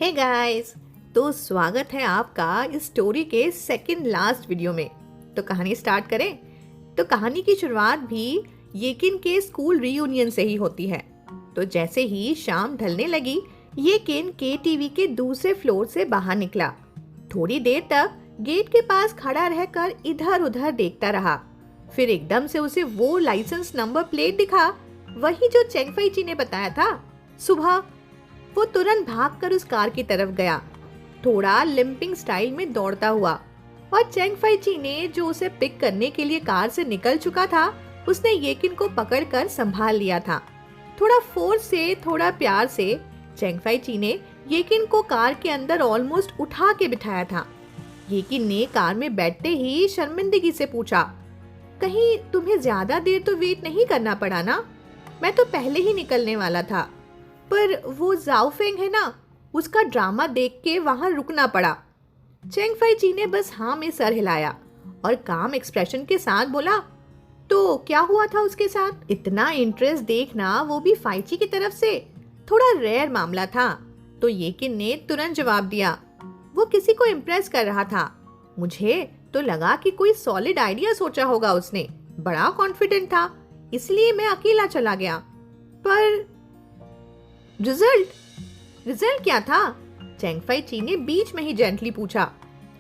Hey guys, तो स्वागत है आपका इस स्टोरी के सेकंड लास्ट वीडियो में। तो कहानी स्टार्ट करें। तो कहानी की शुरुआत भी येकिन के स्कूल रीयूनियन से ही होती है। तो जैसे ही शाम ढलने लगी, येकिन केटीवी के दूसरे फ्लोर से बाहर निकला। थोड़ी देर तक गेट के पास खड़ा रहकर इधर उधर देखता रहा। फिर एकदम से उसे वो लाइसेंस नंबर प्लेट दिखा, वही जो चेंगफाइची ने बताया था सुबह। वो तुरंत भागकर उस कार की तरफ गया, थोड़ा लिंपिंग स्टाइल में दौड़ता हुआ। और चेंगफाइची ने जो उसे पिक करने के लिए कार से निकल चुका था, उसने येकिन को पकड़कर संभाल लिया था। थोड़ा फोर्स से, थोड़ा प्यार से चेंगफाइची ने येकिन को कार के अंदर ऑलमोस्ट उठा के बिठाया था। येकिन ने कार में बैठते ही शर्मिंदगी से पूछा, कहीं तुम्हें ज्यादा देर तो वेट नहीं करना पड़ा ना? मैं तो पहले ही निकलने वाला था, पर वो जाओफेंग है ना, उसका ड्रामा देख के वहां रुकना पड़ा। चेंगफाइची ने बस हाँ में सर हिलाया और काम एक्सप्रेशन के साथ बोला, तो क्या हुआ था उसके साथ? इतना इंटरेस्ट देखना, वो भी फाइची की तरफ से, थोड़ा रेयर मामला था। तो येकिन ने तुरंत जवाब दिया, वो किसी को इम्प्रेस कर रहा था। मुझे तो लगा कि कोई सॉलिड आइडिया सोचा होगा उसने, बड़ा कॉन्फिडेंट था, इसलिए मैं अकेला चला गया। पर रिजल्ट क्या था? चेंगफाइची ने बीच में ही जेंटली पूछा।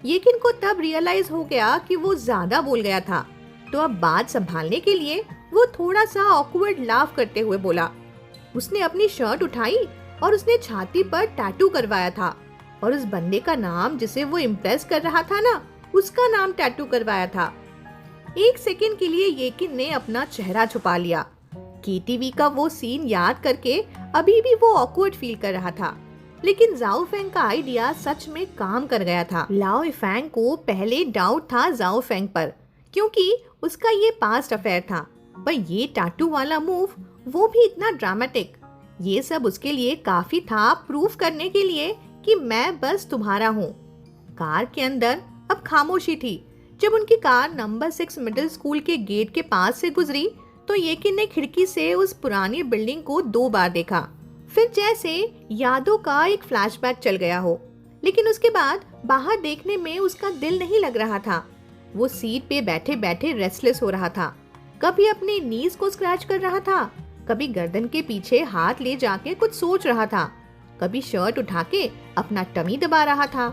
येकिन को तब रियलाइज हो गया कि वो ज्यादा बोल गया था। तो अब बात संभालने के लिए वो थोड़ा सा ऑकवर्ड लाफ करते हुए बोला, उसने अपनी शर्ट उठाई और उसने छाती पर टैटू करवाया था, और उस बंदे का नाम जिसे वो इम्प्रेस कर रहा था ना, उसका नाम टैटू करवाया था। एक सेकंड के लिए येकिन ने अपना चेहरा छुपा लिया। केटीवी का वो सीन याद करके अभी भी वो ऑकवर्ड फील कर रहा था, लेकिन जाओफेंग का आइडिया सच में काम कर गया था। लाओ इफेंग को पहले डाउट था जाओफेंग पर, क्योंकि उसका ये पास्ट अफेयर था, पर ये टैटू वाला मूव, वो भी इतना ड्रामेटिक, ये सब उसके लिए काफी था प्रूफ करने के लिए कि मैं बस तुम्हारा हूँ। कार के अंदर अब खामोशी थी। जब उनकी कार नंबर 6 मिडिल स्कूल के गेट के पास से गुजरी, तो येकिन ने खिड़की से उस पुरानी बिल्डिंग को 2 बार देखा। फिर जैसे यादों का एक फ्लैशबैक चल गया हो, लेकिन उसके बाद बाहर देखने में उसका दिल नहीं लग रहा था। वो सीट पे बैठे बैठे रेस्टलेस हो रहा था, कभी अपने नीज को स्क्रैच कर रहा था, कभी गर्दन के पीछे हाथ ले जाके कुछ सोच रहा था, कभी शर्ट उठा के अपना टमी दबा रहा था।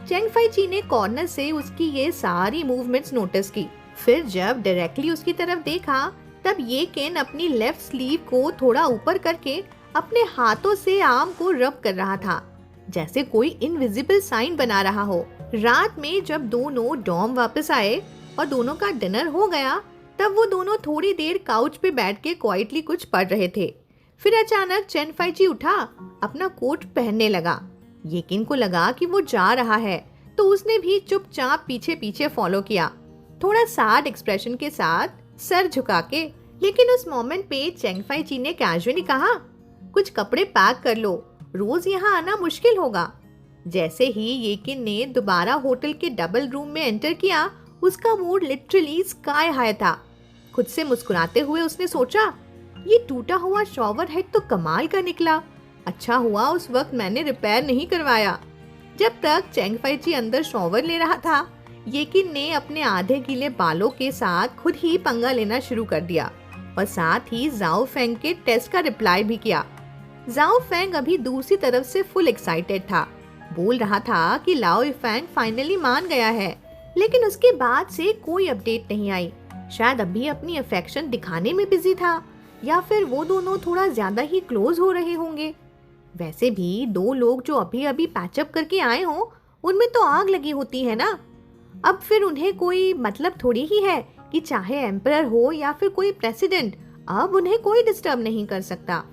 चेंगफाइची ने कॉर्नर से उसकी ये सारी मूवमेंट्स नोटिस की। फिर जब डायरेक्टली उसकी तरफ देखा, तब येकिन अपनी लेफ्ट स्लीव को थोड़ा ऊपर करके अपने हाथों से आर्म को रब कर रहा था, जैसे कोई इनविजिबल साइन बना रहा हो। रात में जब दोनों डॉर्म वापस आए और दोनों का डिनर हो गया, तब वो दोनों थोड़ी देर काउच पे बैठ के क्वाइटली कुछ पढ़ रहे थे। फिर अचानक चेंगफाइची उठा, अपना कोट पहनने लगा। येकिन को लगा कि वो जा रहा है, तो उसने भी चुपचाप पीछे पीछे फॉलो किया, थोड़ा सैड एक्सप्रेशन के साथ, सर झुका के। लेकिन उस मोमेंट पे चेंगफाइची ने कैजुअली कहा, कुछ कपड़े पैक कर लो, रोज यहाँ आना मुश्किल होगा। जैसे ही येकिन ने दोबारा होटल के डबल रूम में एंटर किया, उसका मूड लिटरली स्काई हाई था। खुद से मुस्कुराते हुए उसने सोचा, ये टूटा हुआ शॉवर हेड तो कमाल का निकला, अच्छा हुआ उस वक्त मैंने रिपेयर नहीं करवाया। जब तक चेंगफाइची अंदर शॉवर ले रहा था, येकिन ने अपने आधे गीले बालों के साथ खुद ही पंगा लेना शुरू कर दिया, और साथ ही जाओफेंग के टेस्ट का रिप्लाई भी किया। जाओफेंग अभी दूसरी तरफ से फुल एक्साइटेड था, बोल रहा था कि लाओ इफेंग फाइनली मान गया है, लेकिन उसके बाद से कोई अपडेट नहीं आई। शायद अभी अपनी अफेक्शन दिखाने में बिजी था, या फिर वो दोनों थोड़ा ज्यादा ही क्लोज हो रहे होंगे। वैसे भी 2 लोग जो अभी अभी पैचअप करके आए हों, उनमें तो आग लगी होती है ना। अब फिर उन्हें कोई मतलब थोड़ी ही है कि चाहे एम्परर हो या फिर कोई प्रेसिडेंट, अब उन्हें कोई डिस्टर्ब नहीं कर सकता।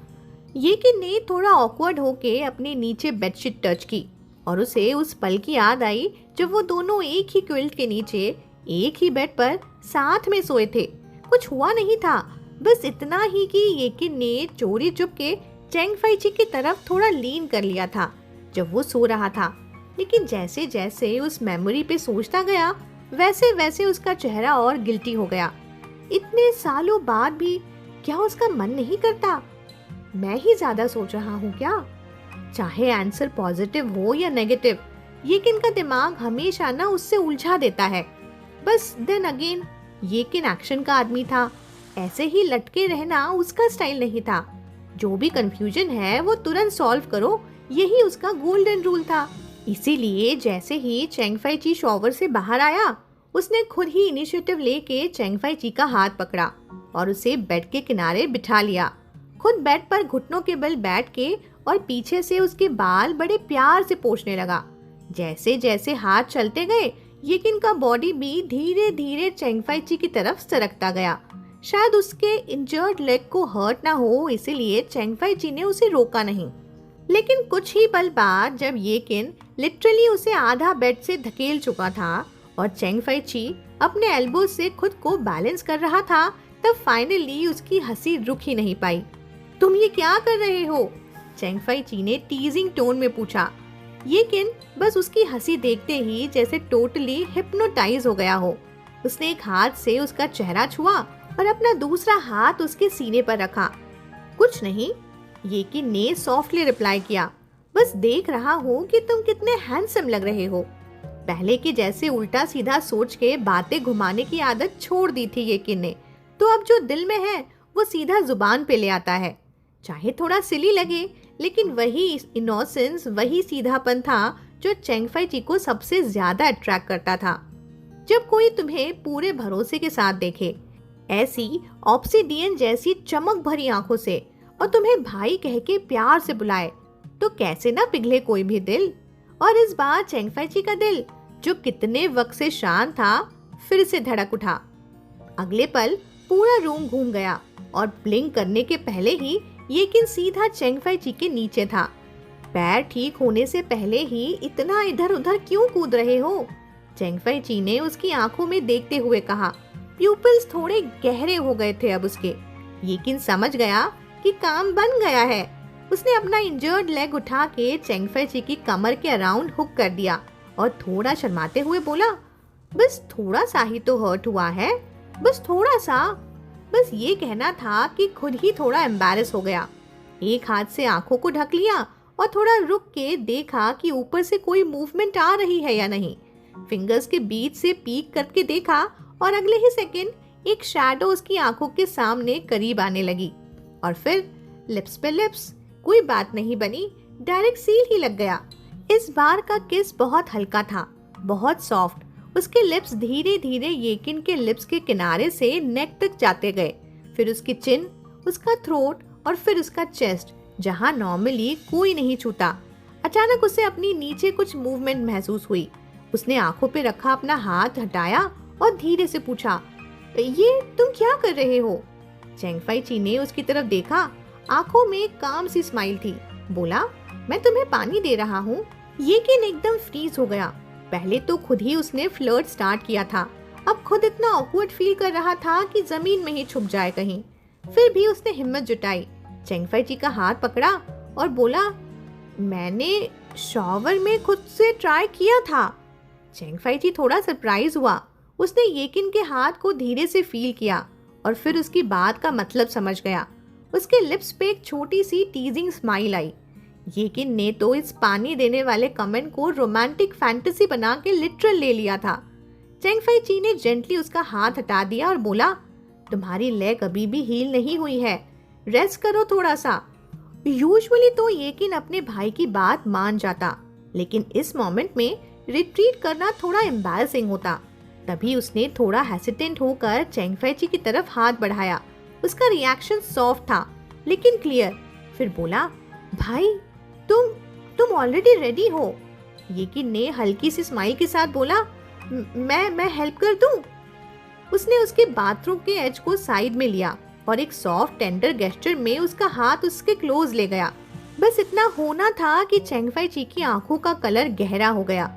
येकिन ने थोड़ा ऑकवर्ड होके अपने नीचे बेडशीट टच की, और उसे उस पल की याद आई जब वो दोनों एक ही क्विल्ट के नीचे एक ही बेड पर साथ में सोए थे। कुछ हुआ नहीं था, बस इतना ही कि येकिन ने चोरी चुपके चेंगफाइची की तरफ थोड़ा लीन कर लिया था जब वो सो रहा था। लेकिन जैसे जैसे उस मेमोरी पे सोचता गया, वैसे वैसे उसका चेहरा और गिल्टी हो गया। इतने सालों बाद भी क्या उसका मन नहीं करता? मैं ही ज्यादा सोच रहा हूँ क्या? चाहे आंसर पॉजिटिव हो या नेगेटिव, येकिन का दिमाग हमेशा ना उससे उलझा देता है। बस देन अगेन, येकिन एक्शन का आदमी था, ऐसे ही लटके रहना उसका स्टाइल नहीं था। जो भी कंफ्यूजन है वो तुरंत सॉल्व करो, यही उसका गोल्डन रूल था। इसीलिए जैसे ही चेंगफाई ची शॉवर से बाहर आया, उसने खुद ही इनिशिएटिव लेके चेंगफाई ची का हाथ पकड़ा और उसे बेड के किनारे बिठा लिया। खुद बेड पर घुटनों के बल बैठ के और पीछे से उसके बाल बड़े प्यार से पोंछने लगा। जैसे जैसे हाथ चलते गए, येकिन का बॉडी भी धीरे धीरे चेंगफाई ची की तरफ सरकता गया। शायद उसके इंजर्ड लेग को हर्ट ना हो, इसीलिए चेंगफाई ची ने उसे रोका नहीं। लेकिन कुछ ही पल बाद जब येकिन लिटरली उसे आधा बेड से धकेल चुका था और चेंगफाई ची अपने एल्बो से खुद को बैलेंस कर रहा था, तब फाइनली उसकी हंसी रुक ही नहीं पाई। तुम ये क्या कर रहे हो? चेंगफाई ची ने टीजिंग टोन में पूछा। येकिन बस उसकी हंसी देखते ही जैसे टोटली हिप्नोटाइज हो गया हो। उसने एक हाथ से उसका चेहरा छुआ और अपना दूसरा हाथ उसके सीने पर रखा। कुछ नहीं, येकिन ने सॉफ्टली रिप्लाई किया। बस देख रहा हूँ कि तुम कितने हैंडसम लग रहे हो। पहले के जैसे उल्टा सीधा सोच के बातें घुमाने की आदत छोड़ दी थी येकिन ने, तो अब जो दिल में है वो सीधा जुबान पे ले आता है। चाहे थोड़ा सिली लगे, लेकिन वही इनोसेंस, वही सीधापन था जो चेंगफाई ची को सबसे ज्यादा अट्रैक्ट करता था। जब कोई तुम्हें पूरे भरोसे के साथ देखे, ऐसी ऑब्सिडियन जैसी चमक भरी आंखों से, और तुम्हें भाई कह के प्यार से बुलाए, तो कैसे ना पिघले कोई भी दिल। और इस बार चेंगफाई ची का दिल, जो कितने वक्त से शांत था, फिर से धड़क उठा। अगले पल पूरा रूम घूम गया और ब्लिंक करने के पहले ही येकिन सीधा चेंगफाई ची के नीचे था। पैर ठीक होने से पहले ही इतना इधर उधर क्यों कूद रहे हो? चेंगफाई ची ने उसकी आंखों में देखते हुए कहा। प्यूपिल्स थोड़े गहरे हो गए थे अब उसके। येकिन समझ गया कि काम बन गया है। उसने अपना इंजर्ड लेग उठा के चेंगफाई ची की कमर के अराउंड हुक कर दिया और थोड़ा शर्माते हुए बोला, बस थोड़ा सा ही तो हर्ट हुआ है, बस थोड़ा सा। बस ये कहना था कि खुद ही थोड़ा एम्बैरेस हो गया। एक हाथ से आंखों को ढक लिया और थोड़ा रुक के देखा कि ऊपर से कोई मूवमेंट आ रही है या नहीं। फिंगर्स के बीच से पीक करके देखा और अगले ही सेकंड एक शैडो उसकी आंखों के सामने करीब आने लगी। और फिर लिप्स पे लिप्स, कोई बात नहीं बनी, डायरेक्ट सील ही लग गया। इस बार का किस बहुत हल्का था, बहुत सॉफ्ट। उसके लिप्स धीरे धीरे येकिन के लिप्स के किनारे से नेक तक जाते गए, फिर उसकी चिन, उसका थ्रोट और फिर उसका चेस्ट, जहां नॉर्मली कोई नहीं छूता। अचानक उसे अपनी नीचे कुछ मूवमेंट महसूस हुई। उसने आंखों पे रखा अपना हाथ हटाया और धीरे से पूछा, ये तुम क्या कर रहे हो? चेंगफाई ची ने उसकी तरफ देखा। आंखों में काम सी स्माइल थी। बोला, मैं तुम्हें पानी दे रहा हूँ। येकिन एकदम फ्रीज हो गया। पहले तो खुद ही उसने फ्लर्ट स्टार्ट किया था, अब खुद इतना ऑकवर्ड फील कर रहा था कि जमीन में ही छुप जाए कहीं। फिर भी उसने हिम्मत जुटाई, चेंगफाई ची का हाथ पकड़ा और बोला, मैंने शॉवर में खुद से ट्राई किया था। चेंगफाई ची थोड़ा सरप्राइज हुआ। उसने येकिन के हाथ को धीरे से फील किया और फिर उसकी बात का मतलब समझ गया। उसके लिप्स पे एक छोटी सी टीजिंग स्माइल आई। येकिन ने तो इस पानी देने वाले कमेंट को रोमांटिक फैंटेसी बना के लिटरल ले लिया था। चेंगफाई ची ने जेंटली उसका हाथ हटा दिया और बोला, तुम्हारी लेग अभी भी हील नहीं हुई है, रेस्ट करो थोड़ा सा। यूजुअली तो येकिन अपने भाई की बात मान जाता, लेकिन इस मोमेंट में रिट्रीट करना थोड़ा एम्बैरसिंग होता। तभी उसने थोड़ा हेसिटेंट होकर चेंगफाई ची की तरफ हाथ बढ़ाया। उसका रिएक्शन सॉफ्ट था लेकिन क्लियर। फिर बोला, भाई तुम ऑलरेडी रेडी हो? येकिन ने हल्की सी स्माइल के साथ बोला, मैं हेल्प कर दूं? उसने उसके बाथरूम के एज को साइड में लिया और एक सॉफ्ट टेंडर गेस्चर में उसका हाथ उसके क्लोज ले गया। बस इतना होना था कि चेंगफाई ची की आंखों का कलर गहरा हो गया।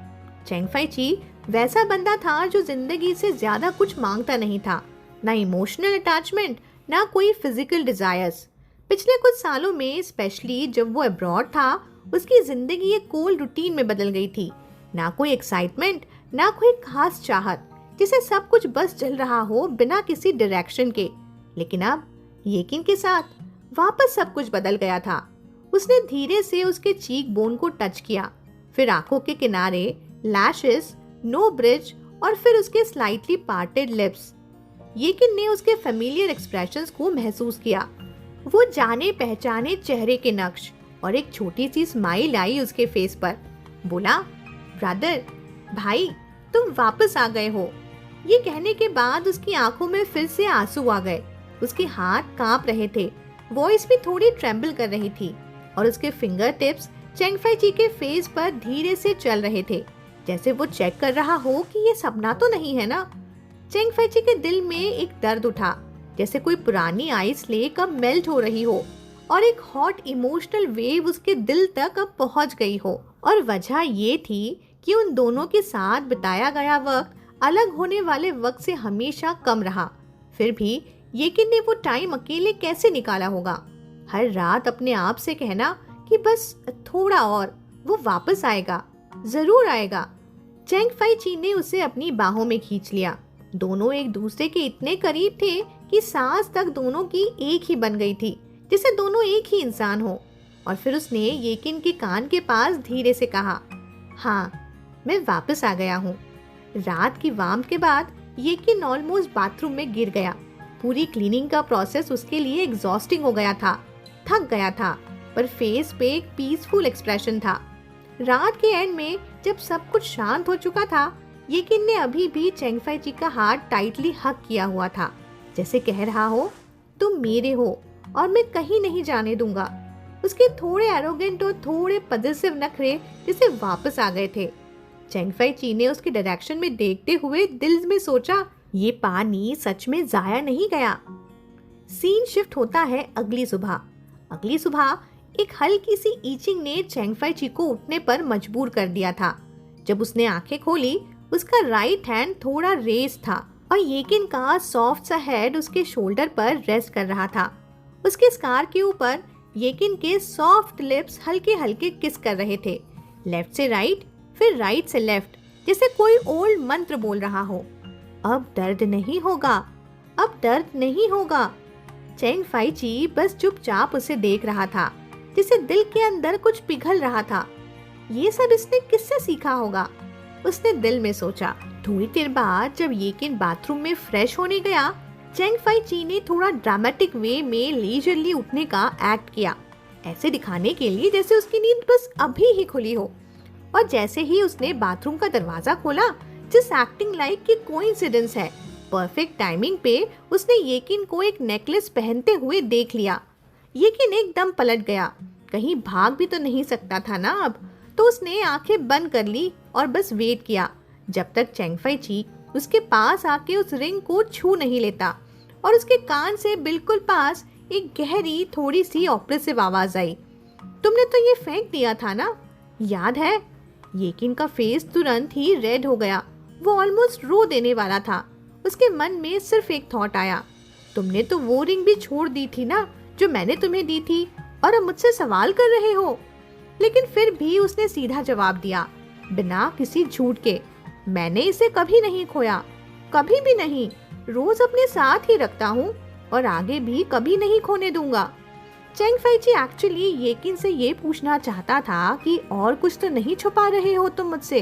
चेंगफाई ची वैसा बंदा था जो जिंदगी से ज्यादा कुछ मांगता नहीं था, ना इमोशनल अटैचमेंट, ना कोई फिजिकल डिजायर्स। पिछले कुछ सालों में स्पेशली जब वो अब्रॉड था, उसकी जिंदगी एक कोल्ड रूटीन में बदल गई थी। ना कोई एक्साइटमेंट, ना कोई खास चाहत, जिसे सब कुछ बस चल रहा हो बिना किसी डायरेक्शन के। लेकिन अब येकिन के साथ वापस सब कुछ बदल गया था। उसने धीरे से उसके चीक बोन को टच किया, फिर आंखों के किनारे, लैशेस, नो ब्रिज और फिर उसके स्लाइटली पार्टेड लिप्स। येकिन ने उसके फेमिलियर एक्सप्रेशंस को महसूस किया। वो जाने पहचाने चेहरे के नक्श और एक छोटी सी स्माइल आई उसके फेस पर। बोला, ब्रदर, भाई, तुम वापस आ गए हो। ये कहने के बाद उसकी आंखों में फिर से आंसू आ गए। उसके हाथ कांप रहे थे, वॉइस भी थोड़ी ट्रेम्बल कर रही थी और उसके फिंगर टिप्स चेंगफाई जी के फेस पर धीरे से चल रहे थे, जैसे वो चेक कर रहा हो कि ये सपना तो नहीं है ना। चेंगफाई जी के दिल में एक दर्द उठा, जैसे कोई पुरानी आइस लेक अब मेल्ट हो रही हो और एक हॉट इमोशनल वेव उसके दिल तक अब पहुंच गई हो। और वजह ये थी कि उन दोनों के साथ बिताया गया वक्त अलग होने वाले वक्त से हमेशा कम रहा। फिर भी येकिन ने वो टाइम अकेले कैसे निकाला होगा। हर रात अपने आप से कहना कि बस थोड़ा और, वो वापस आएगा, जरूर आएगा। चेंगफाई जी ने उसे अपनी बाहों में खींच लिया। दोनों एक दूसरे के इतने करीब थे कि सांस तक दोनों की एक ही बन गई थी, जैसे दोनों एक ही इंसान हो। और फिर उसने येकिन के कान के पास धीरे से कहा, हाँ, मैं वापस आ गया हूँ। रात की वार्मथ के बाद येकिन ऑलमोस्ट बाथरूम में गिर गया। पूरी क्लीनिंग का प्रोसेस उसके लिए एग्जॉस्टिंग हो गया था, थक गया था, पर फेस पे एक पीसफुल एक्सप्रेशन था। रात के एंड में जब सब कुछ शांत हो चुका था, येकिन ने अभी भी चेंगफाई जी का हाथ टाइटली हग किया हुआ था, जैसे कह रहा हो, तुम मेरे हो और मैं कहीं नहीं जाने दूंगा। उसके थोड़े एरोगेंट और थोड़े पजेसिव नखरे जिसे वापस आ गए थे। चेंगफाई जी ने उसके डायरेक्शन में देखते हुए दिल में सोचा, ये पानी सच में जाया नहीं गया। सीन शिफ्ट होता है अगली सुबह। अगली सुबह एक हल्की सी ईचिंग ने चेंगफाई जी को उठने पर मजबूर कर दिया था। जब उसने आंखें खोली, उसका राइट हैंड थोड़ा रेज था और येकिन का सॉफ्ट सा हेड उसके शोल्डर पर रेस्ट कर रहा था। उसके स्कार के ऊपर येकिन के सॉफ्ट लिप्स हल्के हल्के किस कर रहे थे, लेफ्ट से राइट, फिर राइट से लेफ्ट, जैसे कोई ओल्ड मंत्र बोल रहा हो। अब दर्द नहीं होगा, अब दर्द नहीं होगा। चेंगफाई जी बस चुपचाप उसे देख रहा था, जिसे दिल के अंदर कुछ पिघल रहा था। ये सब इसने किससे सीखा होगा, उसने दिल में सोचा। थोड़ी देर बाद जब येकिन बाथरूम में फ्रेश होने गया, चेंगफाई जी ने थोड़ा ड्रामेटिक वे में लीजरली उठने का एक्ट किया, ऐसे दिखाने के लिए जैसे उसकी नींद बस अभी ही खुली हो। और जैसे ही उसने बाथरूम का दरवाजा खोला, जिस एक्टिंग लाइक की कोइंसिडेंस है, परफेक्ट टाइमिंग पे उसने येकिन को एक नेकलेस पहनते हुए देख लिया। येकिन एकदम पलट गया, कहीं भाग भी तो नहीं सकता था ना अब। तो उसने आंखें बंद कर ली और बस वेट किया जब तक चेंगफाई जी उसके पास आके उस रिंग को छू नहीं लेता और उसके कान से बिल्कुल पास एक गहरी थोड़ी सी ऑप्रेसिव आवाज आई, तुमने तो ये फेंक दिया था ना, याद है? येकिन का फेस तुरंत ही रेड हो गया, वो ऑलमोस्ट रो देने वाला था। उसके मन में सिर्फ एक थॉट आया, तुमने तो वो रिंग भी छोड़ दी थी ना जो मैंने तुम्हें दी थी, और अब मुझसे सवाल कर रहे हो। लेकिन फिर भी उसने सीधा जवाब दिया, बिना किसी झूठ के, मैंने इसे कभी नहीं खोया, कभी भी नहीं, रोज अपने साथ ही रखता हूँ और आगे भी कभी नहीं खोने दूंगा। चेंगफाई जी एक्चुअली येकिन से ये पूछना चाहता था कि और कुछ तो नहीं छुपा रहे हो तुम मुझसे,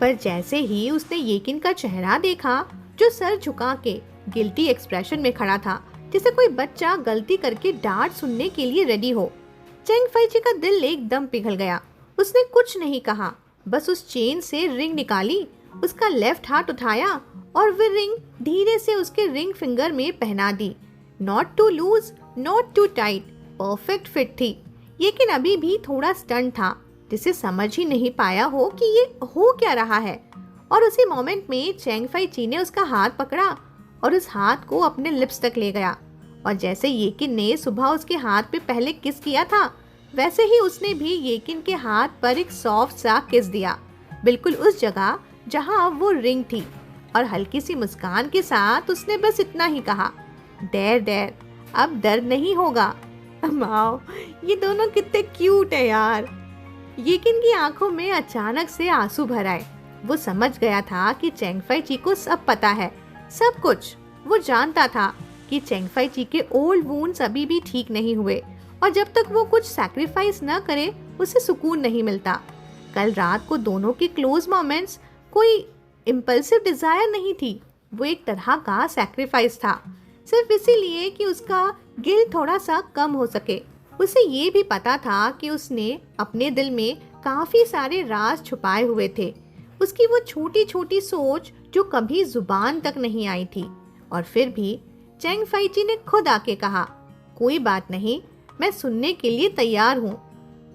पर जैसे ही उसने येकिन का चेहरा देखा, जो सर झुका के गिल्टी एक्सप्रेशन में खड़ा था, जैसे कोई बच्चा गलती करके डांट सुनने के लिए रेडी हो, चेंगफाई जी का दिल एकदम पिघल गया। उसने कुछ नहीं कहा, बस उस चेन से रिंग निकाली, उसका लेफ्ट हाथ उठाया और वह रिंग धीरे से उसके रिंग फिंगर में पहना दी। Not too loose, not too tight, perfect fit थी। लेकिन अभी भी थोड़ा स्टन था, जिसे समझ ही नहीं पाया हो कि ये हो क्या रहा है। और उसी मोमेंट में चेंगफाई जी ने उसका हाथ पकड़ा और उस हाथ को अपने लिप्स तक ले गया। और जैसे येकिन ने सुबह उसके हाथ पे पहले किस किया था, वैसे ही उसने भी येकिन के हाथ पर एक सॉफ्ट सा किस दिया, बिल्कुल उस जगह जहां अब वो रिंग थी। और हल्की सी मुस्कान के साथ उसने बस इतना ही कहा, देर देर, अब दर्द नहीं होगा। माओ, ये दोनों कितने क्यूट है यार। येकिन की आंखों में अचानक से आंसू भर आए। वो समझ गया था कि चेंगफाई जी को सब पता है, सब कुछ। वो जानता था कि चेंगफाई जी के ओल्ड वुंड्स अभी भी ठीक नहीं हुए और जब तक वो कुछ सैक्रिफाइस न करे उसे सुकून नहीं मिलता। कल रात को दोनों के क्लोज मोमेंट्स कोई इम्पल्सिव डिजायर नहीं थी, वो एक तरह का सैक्रिफाइस था, सिर्फ इसीलिए कि उसका गिल्ट थोड़ा सा कम हो सके। उसे ये भी पता था कि उसने अपने दिल में काफी सारे राज छुपाए हुए थे, उसकी वो छोटी छोटी सोच जो कभी जुबान तक नहीं आई थी। और फिर भी चेंग फाइची ने खुद आके कहा, कोई बात नहीं, मैं सुनने के लिए तैयार हूँ।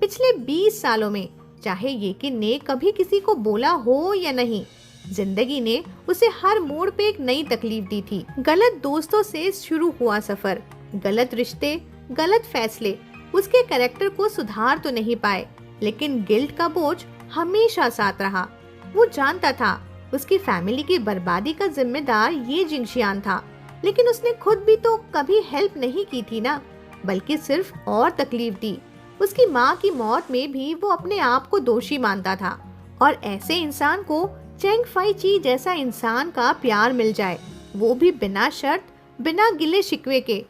पिछले 20 सालों में चाहे येकिन ने कभी किसी को बोला हो या नहीं, जिंदगी ने उसे हर मोड़ पे एक नई तकलीफ दी थी। गलत दोस्तों से शुरू हुआ सफर, गलत रिश्ते, गलत फैसले उसके कैरेक्टर को सुधार तो नहीं पाए, लेकिन गिल्ट का बोझ हमेशा साथ रहा। वो जानता था उसकी फैमिली की बर्बादी का जिम्मेदार ये जिंगशियान था, लेकिन उसने खुद भी तो कभी हेल्प नहीं की थी ना, बल्कि सिर्फ और तकलीफ दी। उसकी माँ की मौत में भी वो अपने आप को दोषी मानता था, और ऐसे इंसान को चेंग फाइची जैसा इंसान का प्यार मिल जाए, वो भी बिना शर्त, बिना गिले शिकवे के,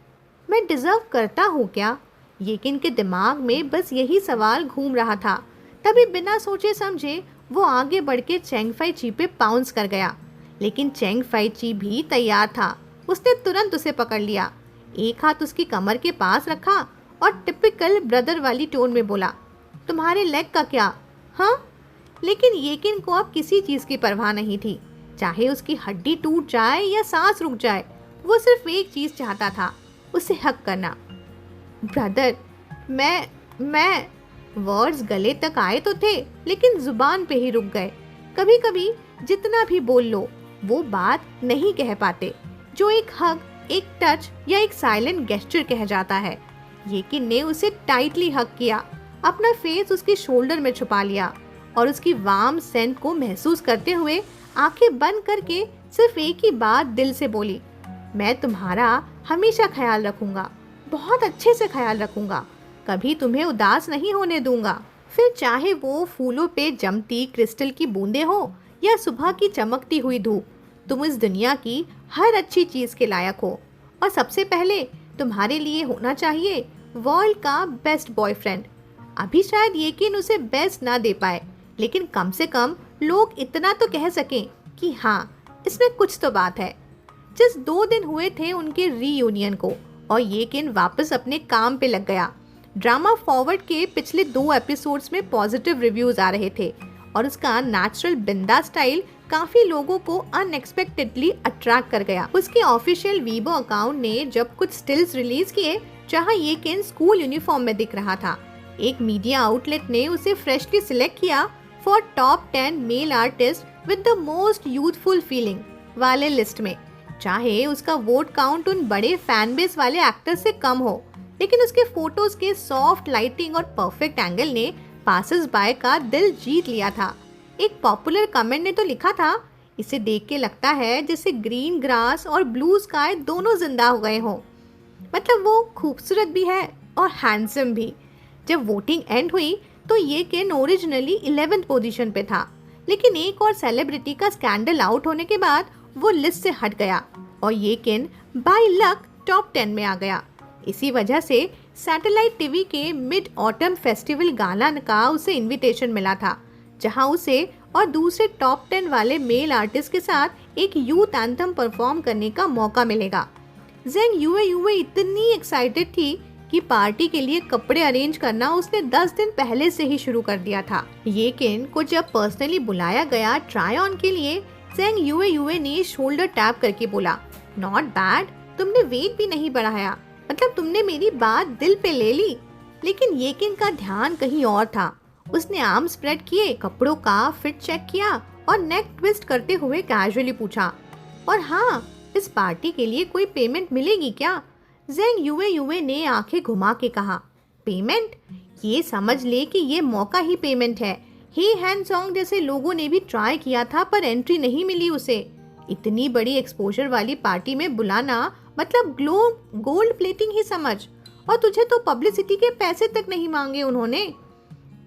मैं डिजर्व करता हूँ क्या? येकिन के दिमाग में बस यही सवाल घूम रहा था। तभी बिना सोचे समझे वो आगे बढ़ के चेंग फाइची पे पाउंस कर गया, लेकिन चेंग फाइची भी तैयार था। उसने तुरंत उसे पकड़ लिया, एक हाथ उसकी कमर के पास रखा और टिपिकल ब्रदर वाली टोन में बोला, तुम्हारे लेग का क्या? हाँ? लेकिन येकिन को अब किसी चीज की परवाह नहीं थी, चाहे उसकी हड्डी टूट जाए या सांस रुक जाए। वो सिर्फ एक चीज चाहता था, उसे हक करना। ब्रदर, मैं वर्ड्स गले तक आए तो थे, लेकिन जुबान पे ही रुक गए। कभी कभी जितना भी बोल लो वो बात नहीं कह पाते जो एक हग, एक टच या एक साइलेंट गेस्चर कह जाता है। येकिन ने उसे टाइटली हग किया, अपना फेस उसके शोल्डर में छुपा लिया और उसकी वार्म सेंट को महसूस करते हुए आंखें बंद करके सिर्फ एक ही बात दिल से बोली, मैं तुम्हारा हमेशा ख्याल रखूंगा, बहुत अच्छे से ख्याल रखूंगा, कभी तुम्हें उदास नहीं होने दूंगा। फिर चाहे वो फूलों पे जमती क्रिस्टल की बूंदें हो या सुबह की चमकती हुई धूप, तुम इस दुनिया की हर अच्छी चीज के लायक हो, और सबसे पहले तुम्हारे लिए होना चाहिए वर्ल्ड का बेस्ट बॉयफ्रेंड। अभी शायद येकिन उसे बेस्ट ना दे पाए, लेकिन कम से कम लोग इतना तो कह सकें कि हाँ, इसमें कुछ तो बात है। जिस 2 दिन हुए थे उनके रीयूनियन को, और येकिन वापस अपने काम पे लग गया। ड्रामा फॉरवर्ड के पिछले 2 एपिसोड्स में पॉजिटिव रिव्यूज आ रहे थे, और उसका नेचुरल बिंदा स्टाइल काफी लोगों को अनएक्सपेक्टेडली अट्रैक्ट कर गया। उसके ऑफिशियल वीबो अकाउंट ने जब कुछ स्टिल्स रिलीज किए जहां येकिन स्कूल यूनिफॉर्म में दिख रहा था, एक मीडिया आउटलेट ने उसे फ्रेशली सिलेक्ट किया for top 10 male artist with the most youthful feeling वाले लिस्ट में। चाहे उसका वोट काउंट उन बड़े फैन बेस वाले एक्टर से कम हो, लेकिन उसके फोटोज के सॉफ्ट लाइटिंग और परफेक्ट एंगल ने पासेस बाय का दिल जीत लिया था। एक पॉपुलर कमेंट ने तो लिखा था, इसे देख के लगता है जैसे ग्रीन ग्रास और ब्लू स्काई दोनों जिंदा हो गए हों। मतलब वो खूबसूरत भी है और हैंडसम भी। जब वोटिंग एंड हुई तो येकिन ओरिजिनली 11th पोजीशन पे था, लेकिन एक और सेलिब्रिटी का स्कैंडल आउट होने के बाद वो लिस्ट से हट गया और येकिन बाय लक टॉप 10 में आ गया। इसी वजह से सैटेलाइट टीवी के मिड ऑटम फेस्टिवल गाला का उसे इनविटेशन मिला था, जहां उसे और दूसरे टॉप 10 वाले मेल आर्टिस्ट के साथ एक यूथ एंथम परफॉर्म करने का मौका मिलेगा। जेंग युए इतनी एक्साइटेड थी कि पार्टी के लिए कपड़े अरेंज करना उसने 10 दिन पहले से ही शुरू कर दिया था। येकिन को जब पर्सनली बुलाया गया ट्राई ऑन के लिए, जेंग युए ने शोल्डर टैप करके बोला, नॉट बैड, तुमने वेट भी नहीं बढ़ाया, मतलब तुमने मेरी बात दिल पे ले ली। लेकिन येकिन का ध्यान कहीं और था। उसने आर्म स्प्रेड किए, कपड़ों का फिट चेक किया और नेक ट्विस्ट करते हुए कैजुअली पूछा, और हाँ, इस पार्टी के लिए कोई पेमेंट मिलेगी क्या? जेंग युए ने आंखें घुमा के कहा, पेमेंट? ये समझ ले कि ये मौका ही पेमेंट है। हे हैंड सॉन्ग जैसे लोगों ने भी ट्राई किया था पर एंट्री नहीं मिली उसे। इतनी बड़ी एक्सपोजर वाली पार्टी में बुलाना मतलब गोल्ड प्लेटिंग ही समझ, और तुझे तो पब्लिसिटी के पैसे तक नहीं मांगे उन्होंने।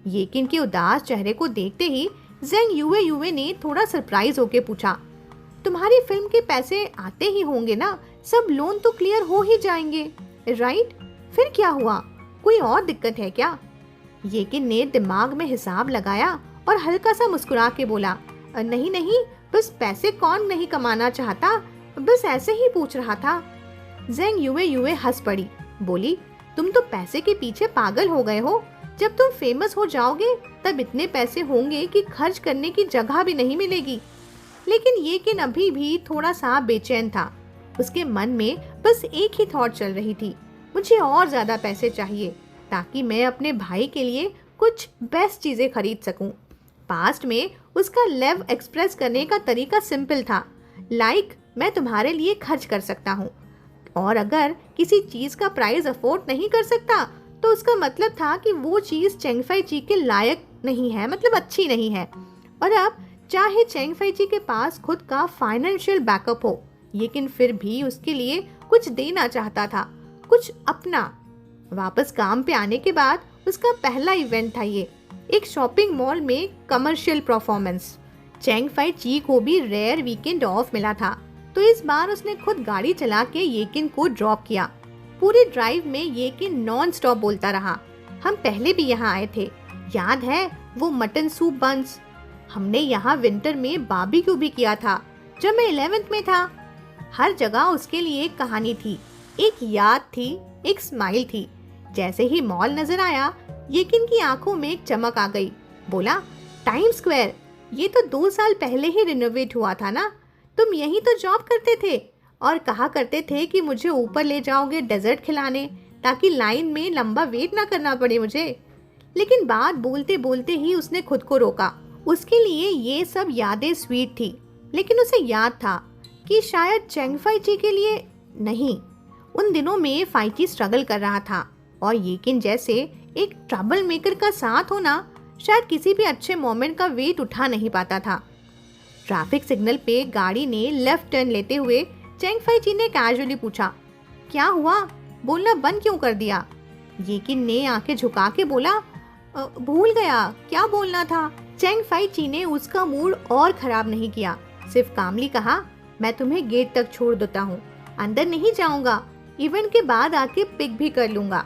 येकिन के उदास चेहरे को देखते ही जेंग युए ने थोड़ा सरप्राइज होके पूछा, तुम्हारी फिल्म के पैसे आते ही होंगे ना, सब लोन तो क्लियर हो ही जाएंगे, राइट? फिर क्या हुआ? कोई और दिक्कत है क्या? येकिन ने दिमाग में हिसाब लगाया और हल्का सा मुस्कुरा के बोला, नहीं नहीं, बस पैसे कौन नहीं कमाना चाहता, बस ऐसे ही पूछ रहा था। जेंग युए युए हंस पड़ी, बोली, तुम तो पैसे के पीछे पागल हो गए हो। जब तुम फेमस हो जाओगे तब इतने पैसे होंगे कि खर्च करने की जगह भी नहीं मिलेगी। लेकिन येकिन अभी भी थोड़ा सा बेचैन था। उसके मन में बस एक ही थॉट चल रही थी, मुझे और ज्यादा पैसे चाहिए ताकि मैं अपने भाई के लिए कुछ बेस्ट चीजें खरीद सकूं। पास्ट में उसका लव एक्सप्रेस करने का तरीका सिंपल था, लाइक मैं तुम्हारे लिए खर्च कर सकता हूँ। और अगर किसी चीज का प्राइस अफोर्ड नहीं कर सकता तो उसका मतलब था कि वो चीज चेंगफाई ची के लायक नहीं है, मतलब अच्छी नहीं है। और अब चाहे चेंगफाई ची के पास खुद का फाइनेंशियल बैकअप हो, लेकिन फिर भी उसके लिए कुछ देना चाहता था, कुछ अपना। वापस काम पे आने के बाद उसका पहला इवेंट था ये, एक शॉपिंग मॉल में कमर्शियल परफॉर्मेंस। चेंगफाई ची को भी रेयर वीकेंड ऑफ मिला था, तो इस बार उसने खुद गाड़ी चला के येकिन को ड्रॉप किया। पूरी ड्राइव में येकिन नॉन स्टॉप बोलता रहा, हम पहले भी यहाँ आए थे, याद है वो मटन सूप बंस? हमने यहाँ विंटर में बारबेक्यू भी किया था जब मैं 11th में था। हर जगह उसके लिए एक कहानी थी, एक याद थी, एक स्माइल थी। जैसे ही मॉल नजर आया, येकिन की आंखों में एक चमक आ गई। बोला, टाइम स्क्वायर, ये तो 2 साल पहले ही रिनोवेट हुआ था ना? तुम यहीं तो जॉब करते थे और कहा करते थे कि मुझे ऊपर ले जाओगे डेजर्ट खिलाने, ताकि लाइन में लंबा वेट ना करना पड़े मुझे। लेकिन बात बोलते बोलते ही उसने खुद को रोका। उसके लिए ये सब यादें स्वीट थी, लेकिन उसे याद था कि शायद चेंगफाई ची के लिए नहीं। उन दिनों में फाइची स्ट्रगल कर रहा था और येकिन जैसे एक ट्रबल मेकर का साथ होना शायद किसी भी अच्छे मोमेंट का वेट उठा नहीं पाता था। ट्रैफिक सिग्नल पे गाड़ी ने लेफ्ट टर्न लेते हुए चेंगफाई ची ने कैजुअली पूछा, क्या हुआ, बोलना बंद क्यों कर दिया? येकिन ने आंखें झुका के बोला, भूल गया क्या बोलना था। चेंगफाई ची ने उसका मूड और खराब नहीं किया, सिर्फ कामली कहा, मैं तुम्हें गेट तक छोड़ देता हूँ, अंदर नहीं जाऊंगा, इवेंट के बाद आके पिक भी कर लूंगा।